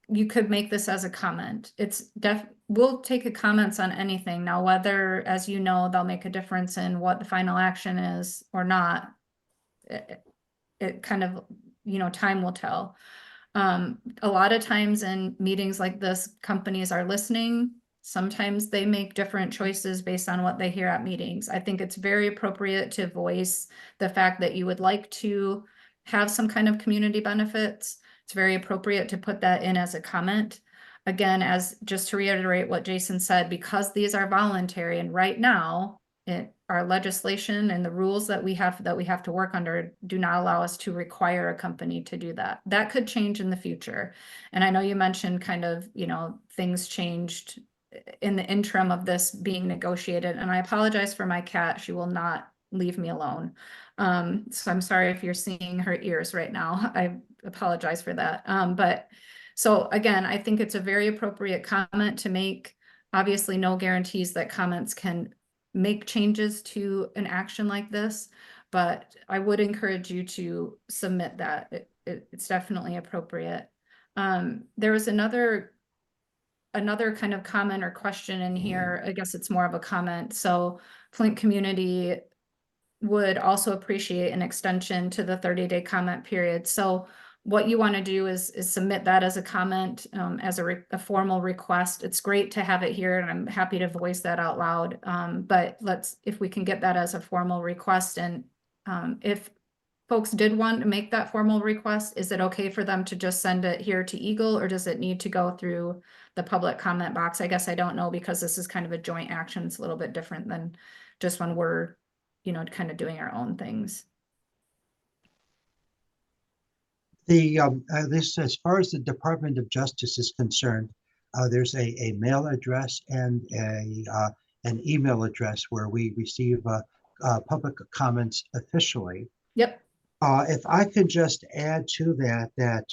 B: you could make this as a comment. We'll take comments on anything. Now, whether, as you know, they'll make a difference in what the final action is or not, it kind of, time will tell. A lot of times in meetings like this, companies are listening. Sometimes they make different choices based on what they hear at meetings. I think it's very appropriate to voice the fact that you would like to have some kind of community benefits. It's very appropriate to put that in as a comment. Again, just to reiterate what Jason said, because these are voluntary, and right now, our legislation and the rules that we have to work under do not allow us to require a company to do that. That could change in the future. And I know you mentioned kind of, things changed in the interim of this being negotiated. And I apologize for my cat. She will not leave me alone. So I'm sorry if you're seeing her ears right now. I apologize for that. But so again, I think it's a very appropriate comment to make. Obviously, no guarantees that comments can make changes to an action like this, but I would encourage you to submit that. It's definitely appropriate. There was another kind of comment or question in here. I guess it's more of a comment. So Flint community would also appreciate an extension to the 30-day comment period. So what you want to do is submit that as a comment, as a formal request. It's great to have it here, and I'm happy to voice that out loud. But if we can get that as a formal request, and if folks did want to make that formal request, is it okay for them to just send it here to Eagle, or does it need to go through the public comment box? I guess I don't know, because this is kind of a joint action. It's a little bit different than just when we're, kind of doing our own things.
C: At least as far as the Department of Justice is concerned, there's a mail address and an email address where we receive public comments officially.
B: Yep.
C: If I could just add to that,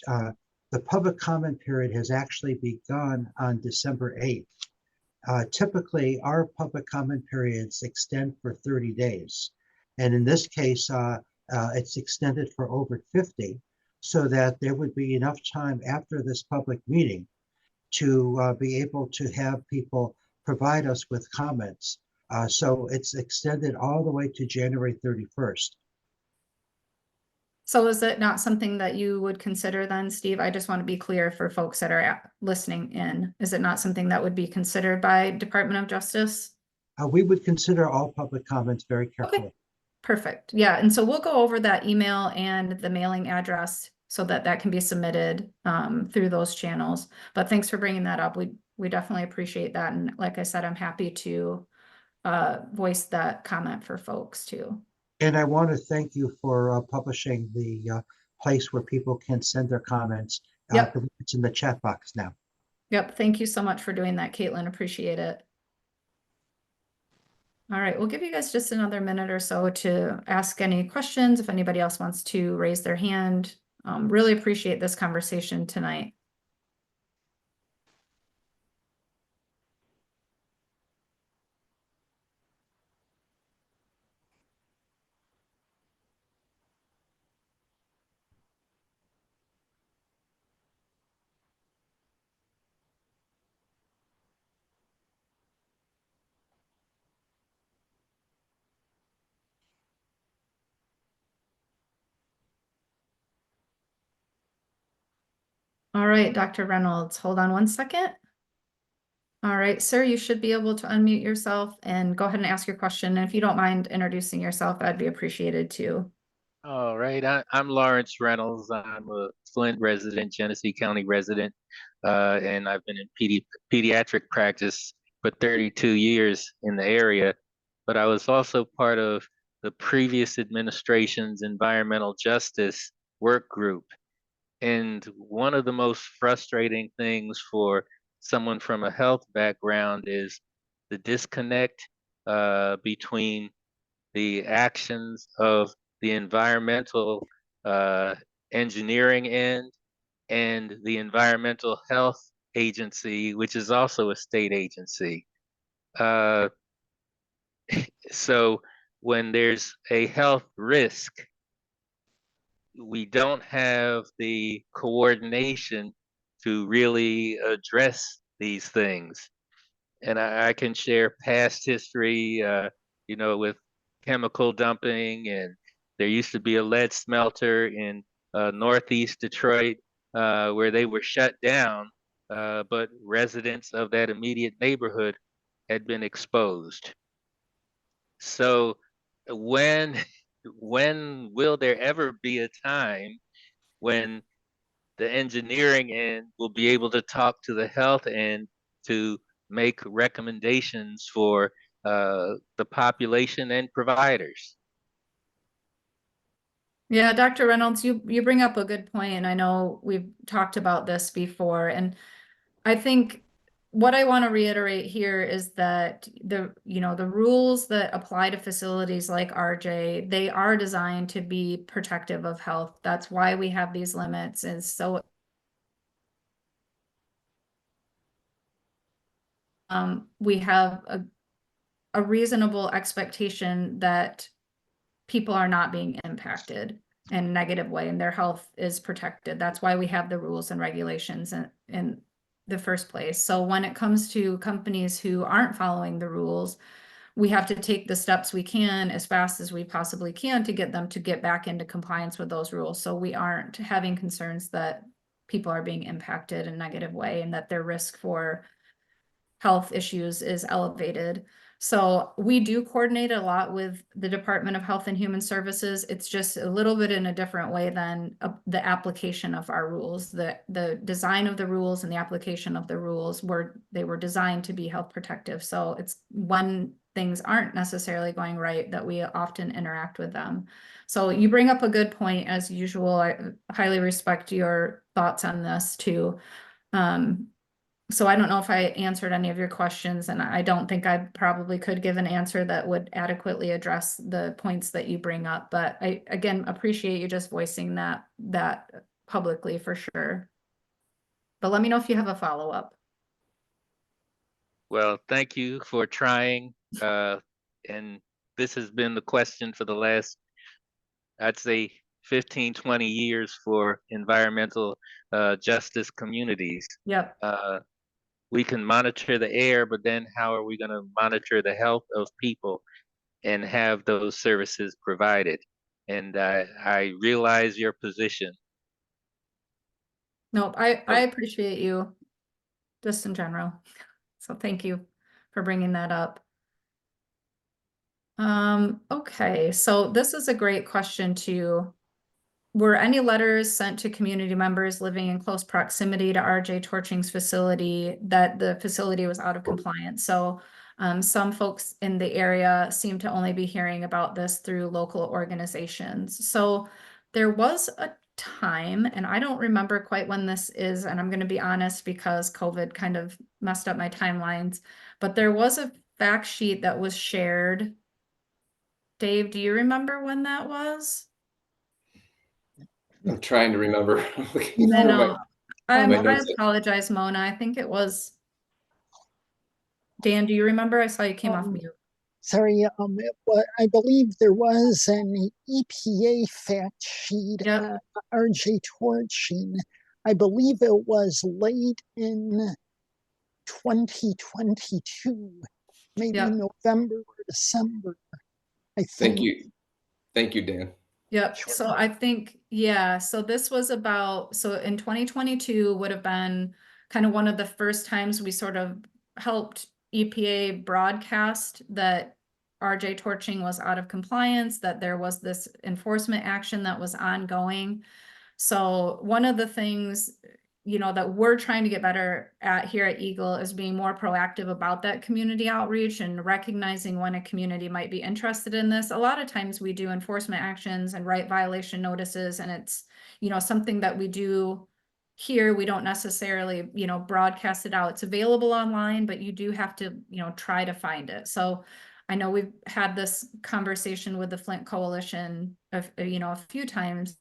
C: the public comment period has actually begun on December 8th. Typically, our public comment periods extend for 30 days. And in this case, it's extended for over 50, so that there would be enough time after this public meeting to be able to have people provide us with comments. So it's extended all the way to January 31st.
B: So is it not something that you would consider then, Steve? I just want to be clear for folks that are listening in. Is it not something that would be considered by Department of Justice?
C: We would consider all public comments very carefully.
B: Okay, perfect. Yeah, and so we'll go over that email and the mailing address so that that can be submitted through those channels. But thanks for bringing that up. We definitely appreciate that. And like I said, I'm happy to voice that comment for folks too.
C: And I want to thank you for publishing the place where people can send their comments.
B: Yep.
C: It's in the chat box now.
B: Yep. Thank you so much for doing that, Caitlin. Appreciate it. All right. We'll give you guys just another minute or so to ask any questions. If anybody else wants to raise their hand, really appreciate this conversation tonight. All right, Dr. Reynolds, hold on one second. All right, sir, you should be able to unmute yourself and go ahead and ask your question. And if you don't mind introducing yourself, that'd be appreciated too.
J: All right, I'm Lawrence Reynolds. I'm a Flint resident, Genesee County resident, and I've been in pediatric practice for 32 years in the area. But I was also part of the previous administration's environmental justice work group. And one of the most frustrating things for someone from a health background is the disconnect between the actions of the environmental engineering end and the environmental health agency, which is also a state agency. So when there's a health risk, we don't have the coordination to really address these things. And I can share past history, with chemical dumping, and there used to be a lead smelter in Northeast Detroit where they were shut down, but residents of that immediate neighborhood had been exposed. So when will there ever be a time when the engineering end will be able to talk to the health end to make recommendations for the population and providers?
B: Yeah, Dr. Reynolds, you bring up a good point, and I know we've talked about this before, and I think what I want to reiterate here is that the rules that apply to facilities like RJ, they are designed to be protective of health. That's why we have these limits. And so we have a reasonable expectation that people are not being impacted in a negative way and their health is protected. That's why we have the rules and regulations in the first place. So when it comes to companies who aren't following the rules, we have to take the steps we can as fast as we possibly can to get them to get back into compliance with those rules. So we aren't having concerns that people are being impacted in a negative way and that their risk for health issues is elevated. So we do coordinate a lot with the Department of Health and Human Services. It's just a little bit in a different way than the application of our rules. The design of the rules and the application of the rules were designed to be health protective. So it's when things aren't necessarily going right that we often interact with them. So you bring up a good point as usual. I highly respect your thoughts on this too. So I don't know if I answered any of your questions, and I don't think I probably could give an answer that would adequately address the points that you bring up, but I, again, appreciate you just voicing that publicly for sure. But let me know if you have a follow-up.
J: Well, thank you for trying. And this has been the question for the last, I'd say, 15, 20 years for environmental justice communities.
B: Yep.
J: We can monitor the air, but then how are we going to monitor the health of people and have those services provided? And I realize your position.
B: Nope, I appreciate you just in general. So thank you for bringing that up. Okay, so this is a great question too. Were any letters sent to community members living in close proximity to RJ Torching's facility that the facility was out of compliance? So some folks in the area seem to only be hearing about this through local organizations. So there was a time, and I don't remember quite when this is, and I'm going to be honest because COVID kind of messed up my timelines, but there was a fact sheet that was shared. Dave, do you remember when that was?
E: I'm trying to remember. I'm looking
B: I
E: for
B: know. I
E: notes.
B: apologize, Mona. I think it was. Dan, do you remember? I saw you came off mute.
D: Sorry, I believe there was an EPA fact sheet,
B: Yep.
D: RJ Torching. I believe it was late in 2022, maybe
B: Yep.
D: November or December, I think.
E: Thank you. Thank you, Dan.
B: Yep. So I think, yeah, so this was about, so in 2022 would have been kind of one of the first times we sort of helped EPA broadcast that RJ Torching was out of compliance, that there was this enforcement action that was ongoing. So one of the things, you know, that we're trying to get better at here at Eagle is being more proactive about that community outreach and recognizing when a community might be interested in this. A lot of times we do enforcement actions and write violation notices, and it's, you know, something that we do here. We don't necessarily, you know, broadcast it out. It's available online, but you do have to, you know, try to find it. So I know we've had this conversation with the Flint Coalition of, you know, a few times.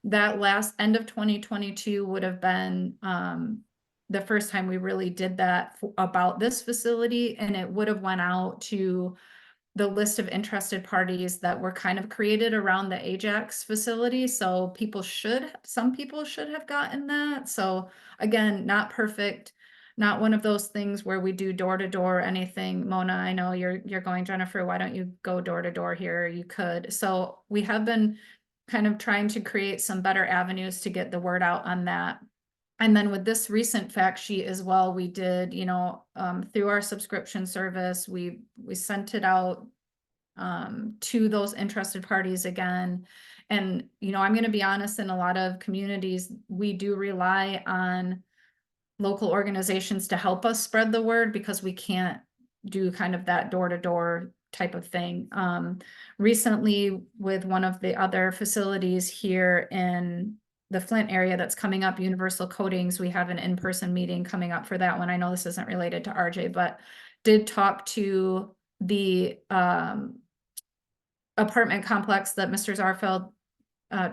B: That last end of 2022 would have been the first time we really did that about this facility, and it would have went out to the list of interested parties that were kind of created around the Ajax facility. So some people should have gotten that. So again, not perfect, not one of those things where we do door to door anything. Mona, I know you're going, Jennifer, why don't you go door to door here? You could. So we have been kind of trying to create some better avenues to get the word out on that. And then with this recent fact sheet as well, we did, you know, through our subscription service, we sent it out to those interested parties again. And, you know, I'm going to be honest, in a lot of communities, we do rely on local organizations to help us spread the word because we can't do kind of that door-to-door type of thing. Recently, with one of the other facilities here in the Flint area that's coming up, Universal Coatings, we have an in-person meeting coming up for that one. I know this isn't related to RJ, but did talk to the apartment complex that Mr. Zarfeld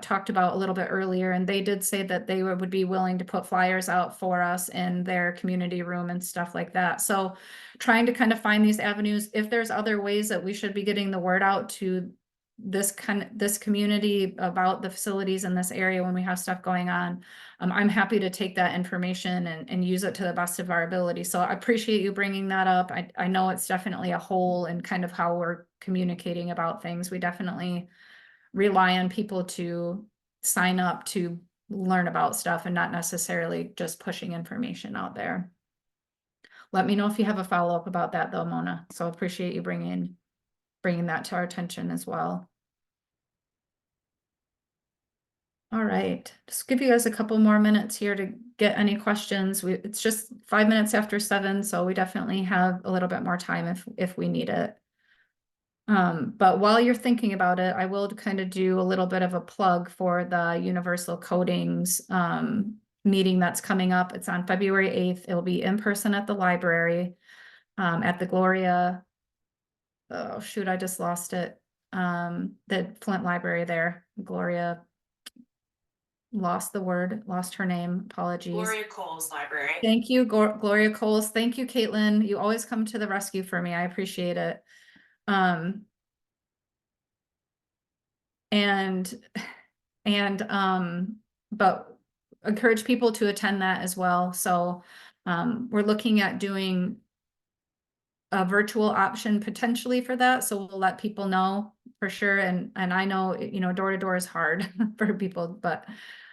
B: talked about a little bit earlier, and they did say that they would be willing to put flyers out for us in their community room and stuff like that. So trying to kind of find these avenues. If there's other ways that we should be getting the word out to this community about the facilities in this area when we have stuff going on, I'm happy to take that information and use it to the best of our ability. So I appreciate you bringing that up. I know it's definitely a hole in kind of how we're communicating about things. We definitely rely on people to sign up to learn about stuff and not necessarily just pushing information out there. Let me know if you have a follow-up about that though, Mona. So appreciate you bringing that to our attention as well. All right, just give you guys a couple more minutes here to get any questions. It's just 5 minutes after 7, so we definitely have a little bit more time if we need it. But while you're thinking about it, I will kind of do a little bit of a plug for the Universal Codings meeting that's coming up. It's on February 8th. It'll be in person at the library, at the Gloria. Oh shoot, I just lost it. The Flint Library there. Gloria lost her name. Apologies.
A: Gloria Coles Library.
B: Thank you, Gloria Coles. Thank you, Caitlin. You always come to the rescue for me. I appreciate it. But encourage people to attend that as well. So we're looking at doing a virtual option potentially for that. So we'll let people know for sure. And I know, door to door is hard for people, but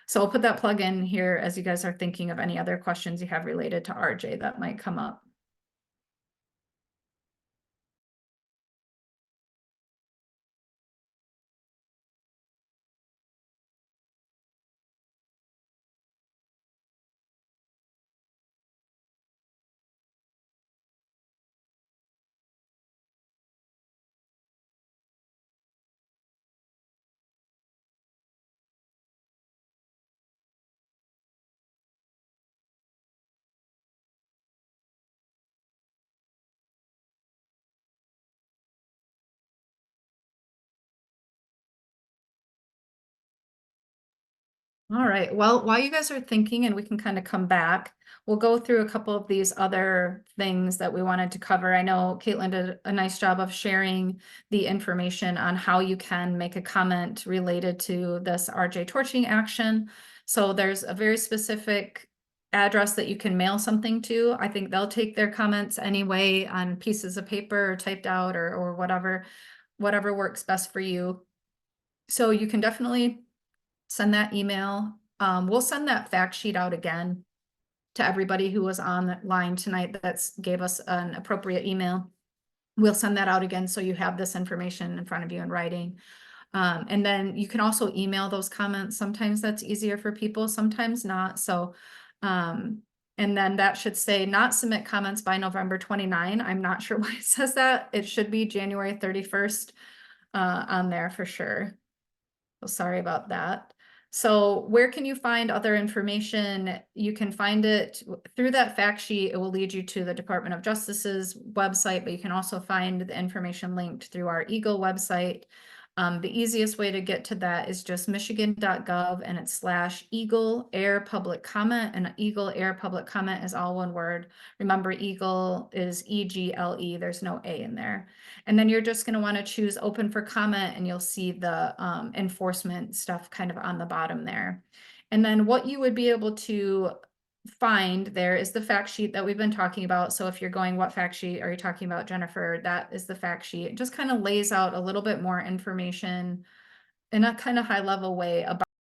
B: so I'll put that plug in here as you guys are thinking of any other questions you have related to RJ that might come up. All right, well, while you guys are thinking and we can kind of come back, we'll go through a couple of these other things that we wanted to cover. I know Caitlin did a nice job of sharing the information on how you can make a comment related to this RJ torching action. So there's a very specific address that you can mail something to. I think they'll take their comments anyway on pieces of paper or typed out or whatever works best for you. So you can definitely send that email. We'll send that fact sheet out again to everybody who was on the line tonight that's gave us an appropriate email. We'll send that out again so you have this information in front of you in writing. And then you can also email those comments. Sometimes that's easier for people, sometimes not. So, and then that should say not submit comments by November 29. I'm not sure why it says that. It should be January 31st on there for sure. So sorry about that. So where can you find other information? You can find it through that fact sheet. It will lead you to the Department of Justice's website, but you can also find the information linked through our Eagle website. The easiest way to get to that is just michigan.gov and it's /Eagle Air Public Comment, and Eagle Air Public Comment is all one word. Remember, Eagle is EGLE, there's no A in there. And then you're just going to want to choose open for comment and you'll see the enforcement stuff kind of on the bottom there. And then what you would be able to find there is the fact sheet that we've been talking about. So if you're going, what fact sheet are you talking about, Jennifer? That is the fact sheet. It just kind of lays out a little bit more information in a kind of high level way about